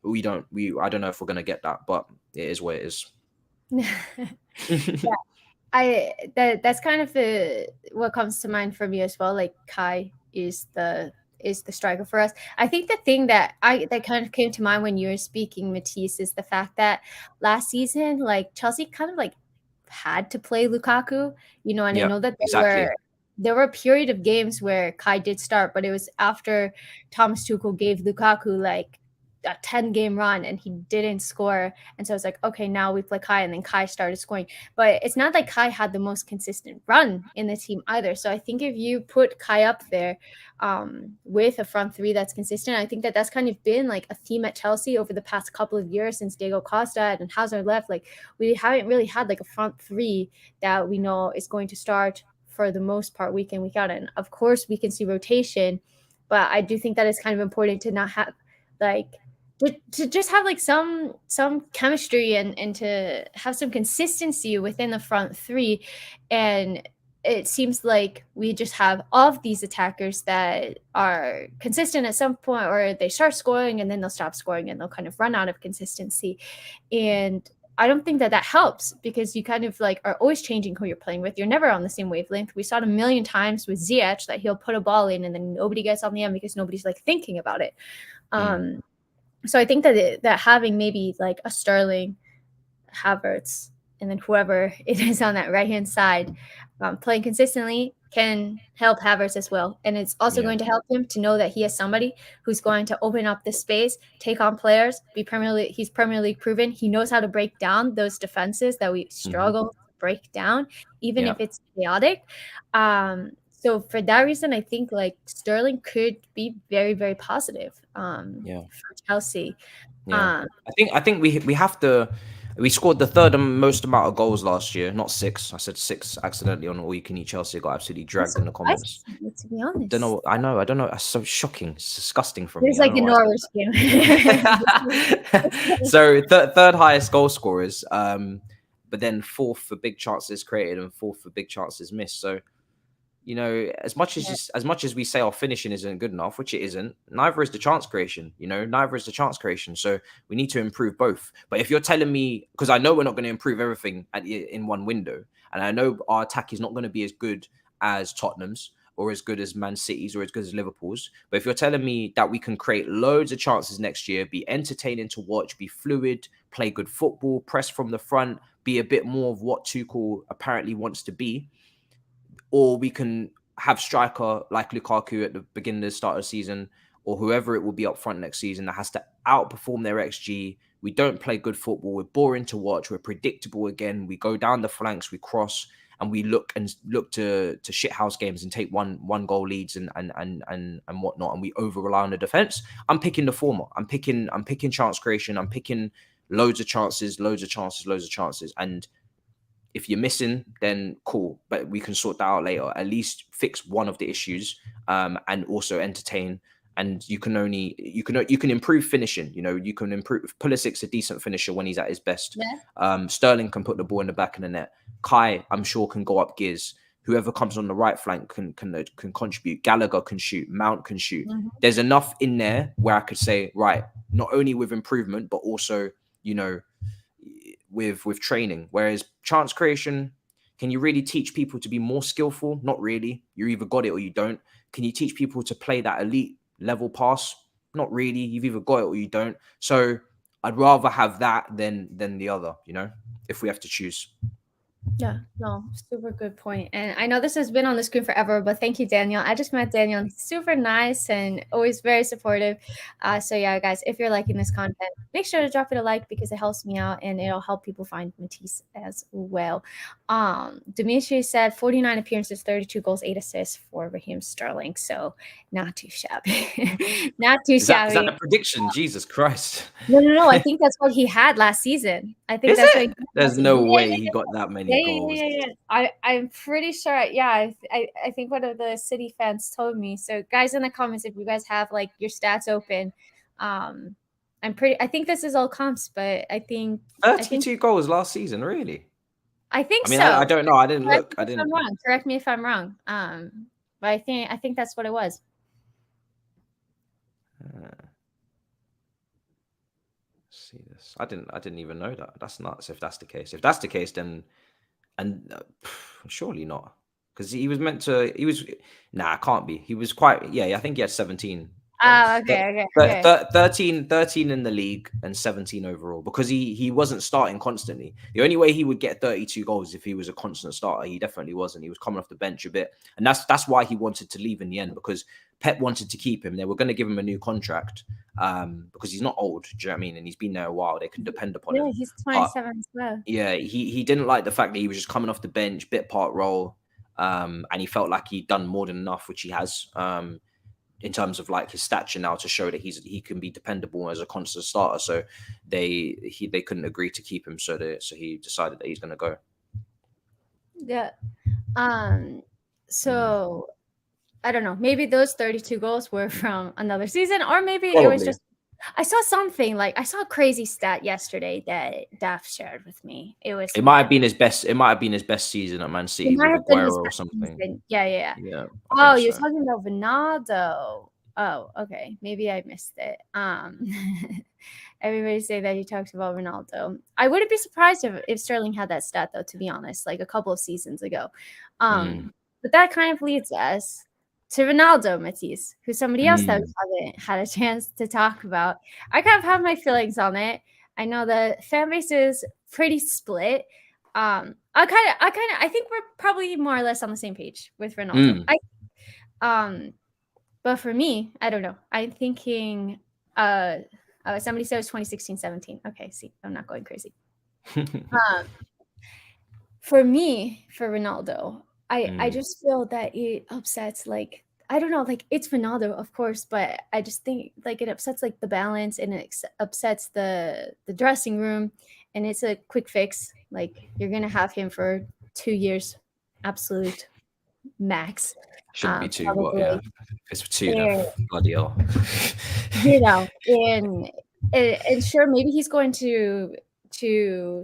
I don't know if we're going to get that, but it is what it is. That's kind of what comes to mind for me as well. Like, Kai is the striker for us. I think the thing that kind of came to mind when you were speaking, Matisse, is the fact that last season, like, Chelsea kind of like had to play Lukaku, and I know that there were a period of games where Kai did start, but it was after Thomas Tuchel gave Lukaku like a 10-game run and he didn't score. And so it's like, okay, now we play Kai, and then Kai started scoring. But it's not like Kai had the most consistent run in the team either. So I think if you put Kai up there with a front three that's consistent, I think that's kind of been like a theme at Chelsea over the past couple of years since Diego Costa and Hazard left. Like, we haven't really had like a front three that we know is going to start for the most part week in, week out. And of course we can see rotation, but I do think that it's kind of important to not have like to just have like some chemistry and to have some consistency within the front three. And it seems like we just have all of these attackers that are consistent at some point, or they start scoring and then they'll stop scoring and they'll kind of run out of consistency. And I don't think that helps, because you kind of like are always changing who you're playing with. You're never on the same wavelength. We saw it a million times with Ziyech that he'll put a ball in and then nobody gets on the end because nobody's like thinking about it. So I think that having maybe like a Sterling, Havertz, and then whoever it is on that right-hand side playing consistently can help Havertz as well. And it's also going to help him to know that he has somebody who's going to open up the space, take on players, he's Premier League proven. He knows how to break down those defenses that we struggle to break down, even if it's chaotic. So for that reason, I think like Sterling could be very, very positive for Chelsea. I think we have to. We scored the third most amount of goals last year, not 6. I said 6 accidentally on All You Can Eat Chelsea. Got absolutely dragged in the comments. To be honest, I don't know. That's so shocking. It's disgusting from me. It's like the Norwich game. So third highest goal scorers, but then 4th for big chances created and 4th for big chances missed. So You know, as much as we say our finishing isn't good enough, which it isn't, neither is the chance creation. You know, neither is the chance creation. So we need to improve both. But if you're telling me, because I know we're not going to improve everything in one window, and I know our attack is not going to be as good as Tottenham's or as good as Man City's or as good as Liverpool's. But if you're telling me that we can create loads of chances next year, be entertaining to watch, be fluid, play good football, press from the front, be a bit more of what Tuchel apparently wants to be, or we can have striker like Lukaku at the beginning of the start of the season, or whoever it will be up front next season that has to outperform their XG. We don't play good football. We're boring to watch. We're predictable again. We go down the flanks, we cross, and we look to shithouse games and take one goal leads and whatnot, and we over rely on the defense. I'm picking the former. I'm picking chance creation. I'm picking loads of chances. And if you're missing, then cool, but we can sort that out later. At least fix one of the issues, and also entertain. And you can improve finishing. You know, you can improve. Pulisic's a decent finisher when he's at his best. Yeah. Sterling can put the ball in the back of the net. Kai, I'm sure, can go up gears. Whoever comes on the right flank can contribute. Gallagher can shoot. Mount can shoot. Mhm. There's enough in there where I could say, right, not only with improvement, but also, you know, with training. Whereas chance creation, can you really teach people to be more skillful? Not really. You either got it or you don't. Can you teach people to play that elite level pass? Not really. You've either got it or you don't. So I'd rather have that than the other, you know, if we have to choose. Yeah, no, super good point. And I know this has been on the screen forever, but thank you, Daniel. I just met Daniel. He's super nice and always very supportive. So yeah, guys, if you're liking this content, make sure to drop it a like because it helps me out and it'll help people find Matisse as well. Dimitri said 49 appearances, 32 goals, 8 assists for Raheem Sterling. So not too shabby. Not too Is that shabby. the prediction? Jesus Christ. No. I think that's what he had last season. I think Is that's it? what he had There's last no season. way he got that many goals. I'm pretty sure. Yeah, I think one of the City fans told me. So, guys, in the comments, if you guys have like your stats open, I think this is all comps, but I think 32 goals last season, really? I think I mean, so. I don't know. I didn't Correct look. me if I'm wrong. Correct me if I'm wrong. But I think that's what it was. See this. I didn't even know that. That's nuts. If that's the case, then surely not, because he was meant to. He was Nah, it can't be. He was quite. Yeah, I think he had 17 goals. Okay. 13 in the league and 17 overall, because he wasn't starting constantly. The only way he would get 32 goals is if he was a constant starter. He definitely wasn't. He was coming off the bench a bit, and that's why he wanted to leave in the end, because Pep wanted to keep him. They were going to give him a new contract, because he's not old. Do you know what I mean? And he's been there a while. They can depend upon him. Yeah, he's 27 as well. Yeah, he didn't like the fact that he was just coming off the bench, bit part role, and he felt like he'd done more than enough, which he has, in terms of like his stature now, to show that he can be dependable as a constant starter. So they couldn't agree to keep him, so he decided that he's going to go. Yeah. So I don't know. Maybe those 32 goals were from another season, or maybe it was just. I saw something like I saw a crazy stat yesterday that Daph shared with me. It might have been his best. It might have been his best season at Man City with Aguero or something. Season. Yeah. Oh, you're talking about Ronaldo. Oh, okay. Maybe I missed it. Everybody say that he talks about Ronaldo. I wouldn't be surprised if Sterling had that stat though, to be honest, like a couple of seasons ago. But that kind of leads us to Ronaldo, Matisse, who's somebody else that we haven't had a chance to talk about. I kind of have my feelings on it. I know the fan base is pretty split. I think we're probably more or less on the same page with Ronaldo. But for me, I don't know. I'm thinking somebody said it was 2016-17. Okay, see, I'm not going crazy. For me, for Ronaldo, I just feel that it upsets, like, I don't know, like, it's Ronaldo, of course, but I just think like it upsets like the balance, and it upsets the dressing room, and it's a quick fix. Like, you're gonna have him for 2 years, absolute max. Shouldn't be 2, but yeah, if it's 2, then bloody hell. You know, and sure, maybe he's going to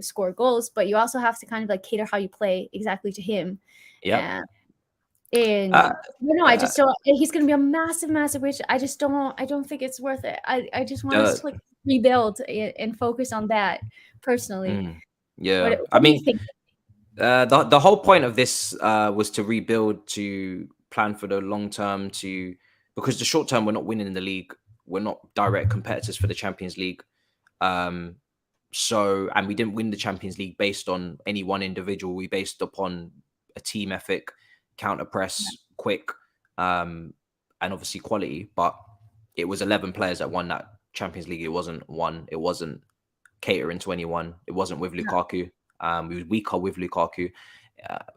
score goals, but you also have to kind of like cater how you play exactly to him. Yeah. And Uh, no, I uh, just don't. He's going to be a massive, massive wish. I just don't. I don't think it's worth it. I just want us the to like rebuild and focus on that personally. yeah, I What do you mean, think? the whole point of this was to rebuild, to plan for the long term, to because the short term we're not winning in the league, we're not direct competitors for the Champions League. Um, so and we didn't win the Champions League based on any one individual. We based upon a team ethic, counter press, quick, and obviously quality. But it was 11 players that won that Champions League. It wasn't one. It wasn't catering to anyone. It wasn't with No. Lukaku. We was weaker with Lukaku,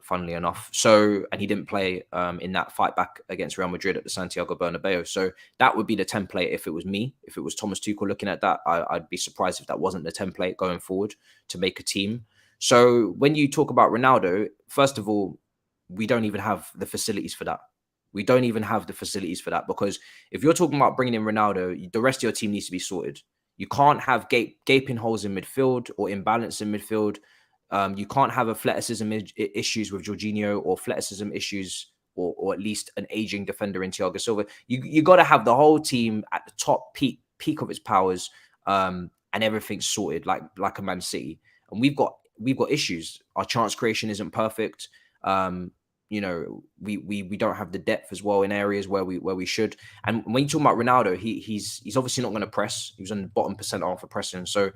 funnily enough. So, and he didn't play in that fight back against Real Madrid at the Santiago Bernabeu. So that would be the template if it was me. If it was Thomas Tuchel looking at that, I'd be surprised if that wasn't the template going forward to make a team. So when you talk about Ronaldo, first of all, we don't even have the facilities for that. We don't even have the facilities for that because if you're talking about bringing in Ronaldo, the rest of your team needs to be sorted. You can't have gaping holes in midfield or imbalance in midfield. You can't have athleticism issues with Jorginho or athleticism issues or at least an aging defender in Thiago Silva. You got to have the whole team at the top peak of its powers, and everything's sorted like a Man City. And we've got issues. Our chance creation isn't perfect. You know, we don't have the depth as well in areas where we should. And when you talk about Ronaldo, he's obviously not going to press. He was on the bottom percentile for pressing, so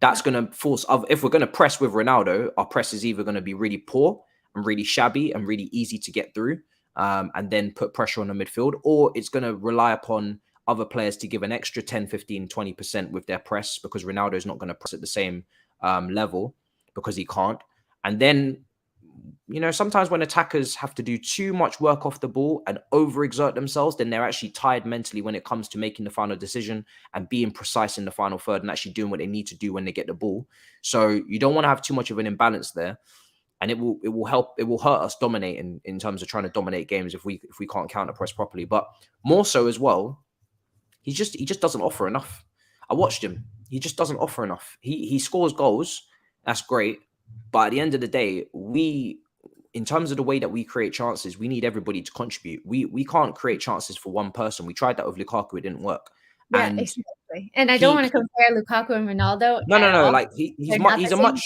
that's going to force. If we're going to press with Ronaldo, our press is either going to be really poor and really shabby and really easy to get through, and then put pressure on the midfield, or it's going to rely upon other players to give an extra 10, 15, 20% with their press because Ronaldo is not going to press at the same level because he can't. And then, you know, sometimes when attackers have to do too much work off the ball and overexert themselves, then they're actually tired mentally when it comes to making the final decision and being precise in the final third and actually doing what they need to do when they get the ball. So you don't want to have too much of an imbalance there. And it will hurt us dominating in terms of trying to dominate games if we can't counter press properly. But more so as well, he just doesn't offer enough. I watched him. He just doesn't offer enough. He scores goals. That's great. But at the end of the day, in terms of the way that we create chances, we need everybody to contribute. We can't create chances for one person. We tried that with Lukaku, it didn't work. Yeah, And exactly. And I don't want to he compare Lukaku and Ronaldo no, at all. like They're not the he's a same. much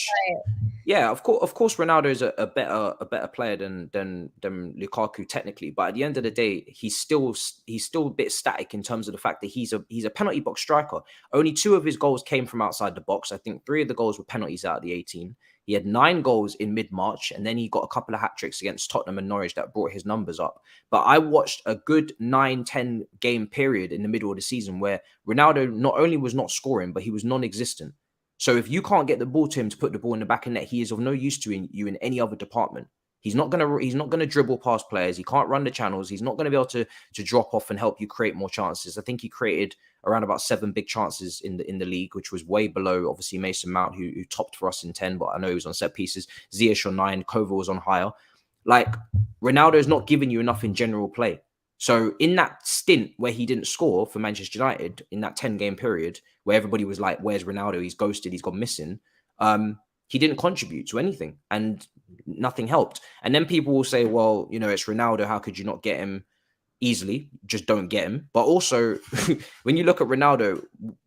yeah, of course, Ronaldo is a better player than Lukaku technically, but at the end of the day, he's still a bit static in terms of the fact that he's a penalty box striker. Only 2 of his goals came from outside the box. I think 3 of the goals were penalties out of the 18. He had 9 goals in mid-March, and then he got a couple of hat tricks against Tottenham and Norwich that brought his numbers up. But I watched a good 9-10 game period in the middle of the season where Ronaldo not only was not scoring, but he was non-existent. So if you can't get the ball to him to put the ball in the back of net, he is of no use to you in any other department. He's not gonna dribble past players. He can't run the channels. He's not gonna be able to drop off and help you create more chances. I think he created around about 7 big chances in the league, which was way below obviously Mason Mount, who topped for us in 10, but I know he was on set pieces. Ziyech on 9, Kova was on higher. Like Ronaldo is not giving you enough in general play. So in that stint where he didn't score for Manchester United in that 10-game period where everybody was like, where's Ronaldo? He's ghosted. He's gone missing. He didn't contribute to anything and nothing helped. And then people will say, well, you know, it's Ronaldo. How could you not get him easily? Just don't get him. But also, when you look at Ronaldo,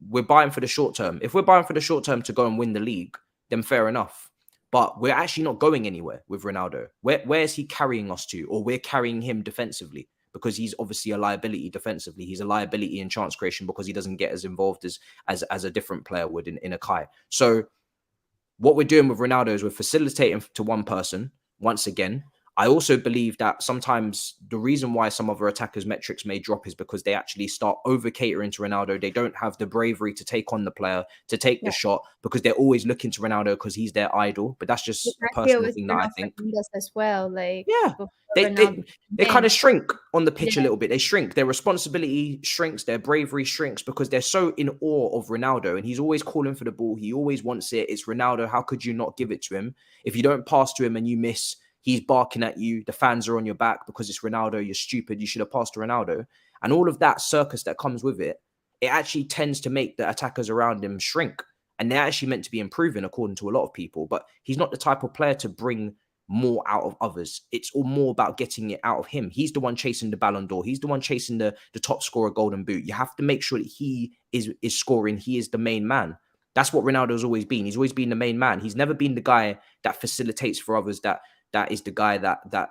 we're buying for the short term. If we're buying for the short term to go and win the league, then fair enough. But we're actually not going anywhere with Ronaldo. Where is he carrying us to? Or we're carrying him defensively? Because he's obviously a liability defensively. He's a liability in chance creation because he doesn't get as involved as a different player would in AKE. So what we're doing with Ronaldo is we're facilitating to one person once again. I also believe that sometimes the reason why some other attackers' metrics may drop is because they actually start over catering to Ronaldo. They don't have the bravery to take on the player, to take the shot, because they're always looking to Ronaldo because he's their idol. But that's just a personal thing that I think. As well, like yeah, they kind of shrink on the pitch a little bit. They shrink. Their responsibility shrinks. Their bravery shrinks because they're so in awe of Ronaldo, and he's always calling for the ball. He always wants it. It's Ronaldo. How could you not give it to him? If you don't pass to him and you miss, he's barking at you. The fans are on your back because it's Ronaldo. You're stupid. You should have passed to Ronaldo. And all of that circus that comes with it, it actually tends to make the attackers around him shrink. And they're actually meant to be improving according to a lot of people. But he's not the type of player to bring more out of others. It's all more about getting it out of him. He's the one chasing the Ballon d'Or. He's the one chasing the top scorer Golden Boot. You have to make sure that he is scoring. He is the main man. That's what Ronaldo's always been. He's always been the main man. He's never been the guy that facilitates for others, that is the guy that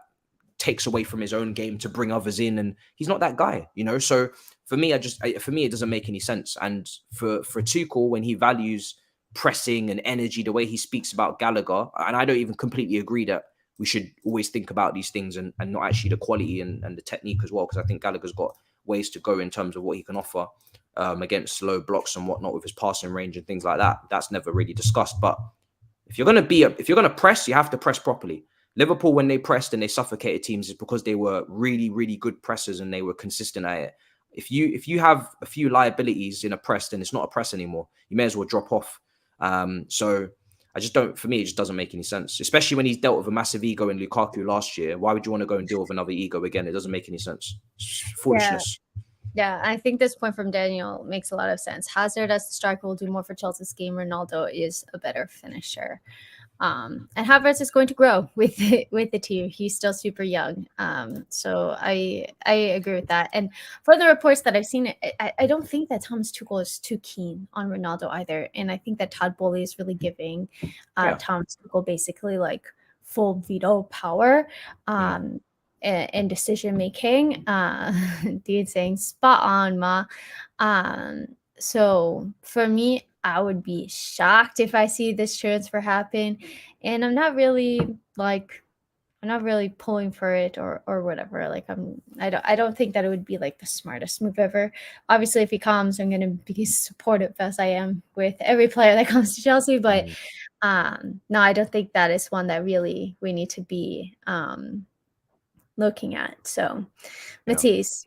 takes away from his own game to bring others in. And he's not that guy, you know? So for me, for me, it doesn't make any sense. And for Tuchel, when he values pressing and energy, the way he speaks about Gallagher, and I don't even completely agree that we should always think about these things and not actually the quality and the technique as well, because I think Gallagher's got ways to go in terms of what he can offer against slow blocks and whatnot with his passing range and things like that. That's never really discussed. But if you're gonna press, you have to press properly. Liverpool, when they pressed and they suffocated teams, is because they were really, really good pressers and they were consistent at it. If you have a few liabilities in a press, then it's not a press anymore. You may as well drop off. So I just don't. For me, it just doesn't make any sense. Especially when he's dealt with a massive ego in Lukaku last year. Why would you want to go and deal with another ego again? It doesn't make any sense. It's foolishness. Yeah, I think this point from Daniel makes a lot of sense. Hazard as the striker will do more for Chelsea's game. Ronaldo is a better finisher. And Havertz is going to grow with the team. He's still super young. So I agree with that. And for the reports that I've seen, I don't think that Thomas Tuchel is too keen on Ronaldo either. And I think that Todd Bowley is really giving Thomas Tuchel basically like full veto power and decision making. Dude saying spot on, Ma. So for me, I would be shocked if I see this transfer happen, and I'm not really pulling for it or whatever. Like I don't think that it would be like the smartest move ever. Obviously, if he comes, I'm gonna be as supportive as I am with every player that comes to Chelsea. But no, I don't think that is one that really we need to be looking at. So, Matisse.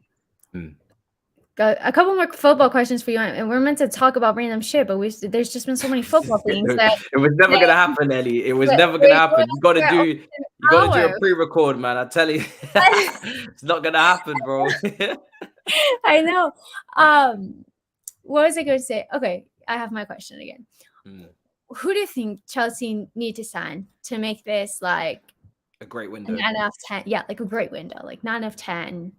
Got a couple more football questions for you, and we're meant to talk about random shit, but there's just been so many football things that it was never gonna happen, Ellie. It was never gonna happen. You gotta do a pre-record, man. I tell you, it's not gonna happen, bro. I know. What was I going to say? Okay, I have my question again. Who do you think Chelsea need to sign to make this like a great window? 9 out of 10. Yeah, like a great window, like 9 out of 10.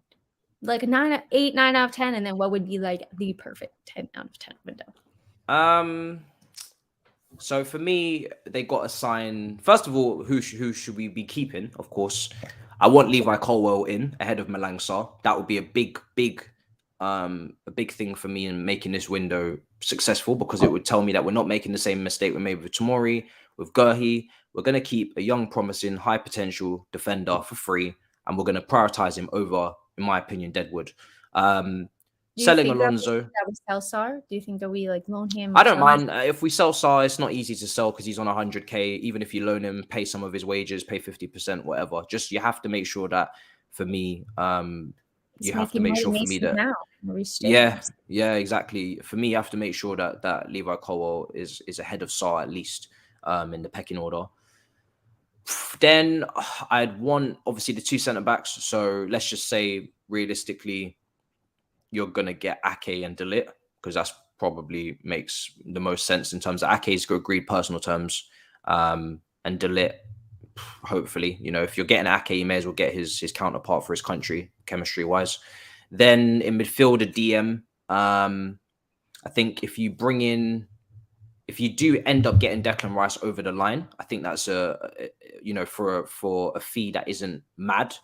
Like a 8, 9 out of 10, and then what would be like the perfect 10 out of 10 window? So for me, they got to sign. First of all, who should we be keeping? Of course, I want Levi Colwill in ahead of Malang Sarr. That would be a big thing for me in making this window successful, because it would tell me that we're not making the same mistake we made with Tomori, with Gurhi. We're going to keep a young, promising, high potential defender for free, and we're going to prioritize him over, in my opinion, Deadwood. Selling Alonso. That we sell Sarr? Do you think that we like loan him? I don't mind. If we sell Sarr, it's not easy to sell because he's on 100k. Even if you loan him, pay some of his wages, pay 50%, whatever. Just you have to make sure that for me, you have to make sure for me that yeah, exactly. For me, you have to make sure that Levi Colwill is ahead of Sarr at least in the pecking order. Then I'd want obviously the 2 centre backs. So let's just say realistically, you're gonna get Ake and De Ligt, because that's probably makes the most sense in terms of Ake's agreed personal terms, and De Ligt, hopefully, you know, if you're getting Ake, you may as well get his counterpart for his country, chemistry wise. Then in midfield, a DM. I think if you do end up getting Declan Rice over the line, I think that's for a fee that isn't mad,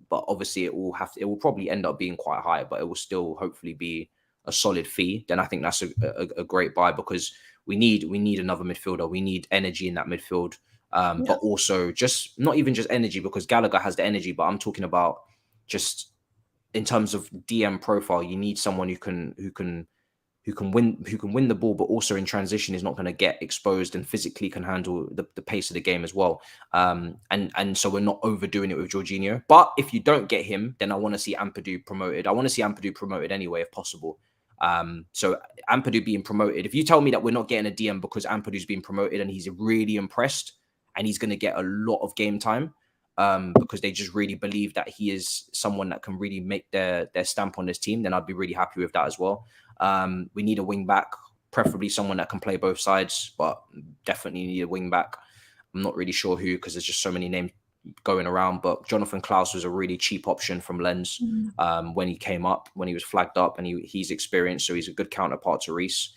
but obviously it will probably end up being quite high, but it will still hopefully be a solid fee. Then I think that's a great buy, because we need another midfielder. We need energy in that midfield, but also just not even just energy, because Gallagher has the energy, but I'm talking about just in terms of DM profile. You need someone who can win the ball, but also in transition is not going to get exposed and physically can handle the pace of the game as well. And so we're not overdoing it with Jorginho. But if you don't get him, then I want to see Ampadu promoted. I want to see Ampadu promoted anyway, if possible. So Ampadu being promoted, if you tell me that we're not getting a DM because Ampadu's being promoted and he's really impressed and he's going to get a lot of game time, because they just really believe that he is someone that can really make their stamp on this team, then I'd be really happy with that as well. We need a wing back, preferably someone that can play both sides, but definitely need a wing back. I'm not really sure who, because there's just so many names going around, but Jonathan Klaus was a really cheap option from Lens when he came up, when he was flagged up, and he's experienced, so he's a good counterpart to Reece.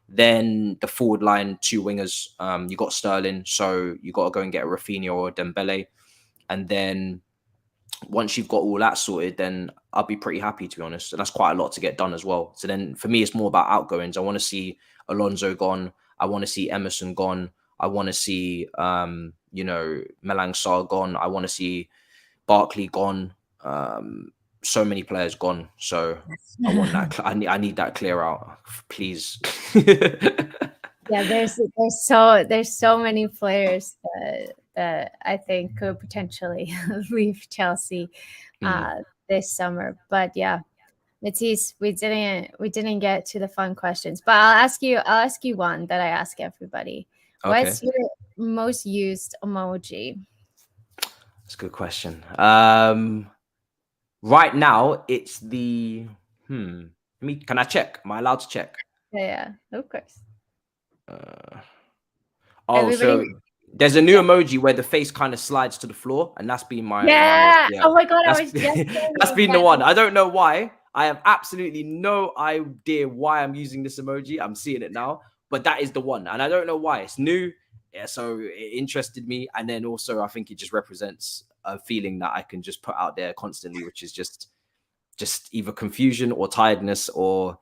Then the forward line, two wingers. You got Sterling, so you got to go and get a Rafinha or a Dembele. And then once you've got all that sorted, then I'll be pretty happy, to be honest. And that's quite a lot to get done as well. So then for me, it's more about outgoings. I want to see Alonso gone. I want to see Emerson gone. I want to see, Malang Sarr gone. I want to see Barkley gone. So many players gone. So I want that. I need that clear out, please. Yeah, there's so many players that I think could potentially leave Chelsea this summer. But yeah, Matisse, we didn't get to the fun questions, but I'll ask you one that I ask everybody. Okay. What's your most used emoji? That's a good question. Right now, it's the can I check? Am I allowed to check? Yeah, of course. So there's a new emoji where the face kind of slides to the floor, and that's been my Oh my god, that's been the one. I don't know why. I have absolutely no idea why I'm using this emoji. I'm seeing it now, but that is the one, and I don't know why. It's new, so it interested me, and then also I think it just represents a feeling that I can just put out there constantly, which is just either confusion or tiredness or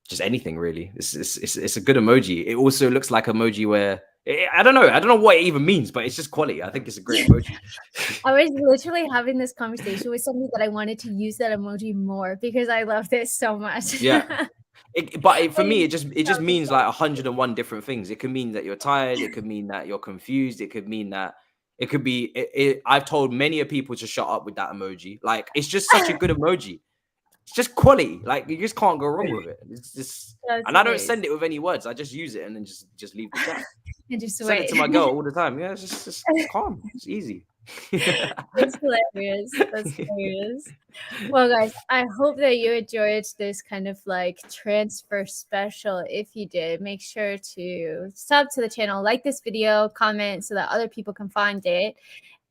just anything really. It's a good emoji. It also looks like emoji where I don't know what it even means, but it's just quality. I think it's a great emoji. I was literally having this conversation with somebody that I wanted to use that emoji more because I love this so much. Yeah. For me, it just means like 101 different things. It could mean that you're tired. It could mean that you're confused. It could mean that it could be. I've told many people to shut up with that emoji. Like, it's just such a good emoji. It's just quality. Like, you just can't go wrong with it. It's just, and I don't send it with any words. I just use it and then just leave the chat. And just send it to my girl all the time. Yeah, it's just calm. It's easy. That's hilarious. That's hilarious. Well, guys, I hope that you enjoyed this kind of like transfer special. If you did, make sure to sub to the channel, like this video, comment so that other people can find it.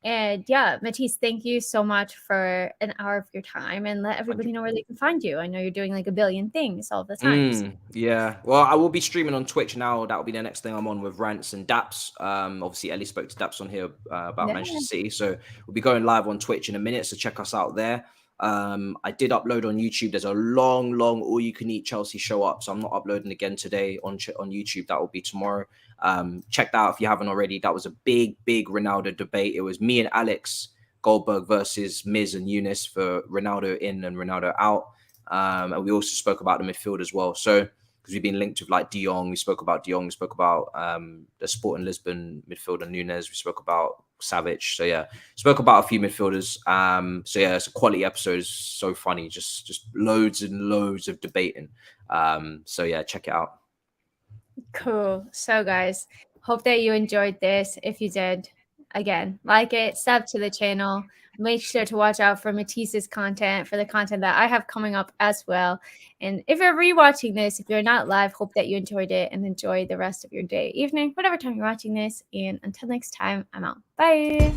And yeah, Matisse, thank you so much for an hour of your time, and let everybody know where they can find you. I know you're doing like a billion things all the time. Yeah. Well, I will be streaming on Twitch now. That will be the next thing I'm on with Rants and Daps. Obviously, Ellie spoke to Daps on here about Manchester City. So we'll be going live on Twitch in a minute. So check us out there. I did upload on YouTube. There's a long all-you-can-eat Chelsea show up. So I'm not uploading again today on YouTube. That will be tomorrow. Check that out if you haven't already. That was a big Ronaldo debate. It was me and Alex Goldberg versus Miz and Eunice for Ronaldo in and Ronaldo out. And we also spoke about the midfield as well. So because we've been linked with like De Jong, we spoke about De Jong, we spoke about the Sporting Lisbon midfielder Nunes, we spoke about Savage. So yeah, spoke about a few midfielders. So yeah, it's a quality episode. It's so funny, just loads and loads of debating. So yeah, check it out. Cool. So guys, hope that you enjoyed this. If you did, again, like it, sub to the channel. Make sure to watch out for Matisse's content, for the content that I have coming up as well. And if you're rewatching this, if you're not live, hope that you enjoyed it and enjoy the rest of your day, evening, whatever time you're watching this. And until next time, I'm out. Bye.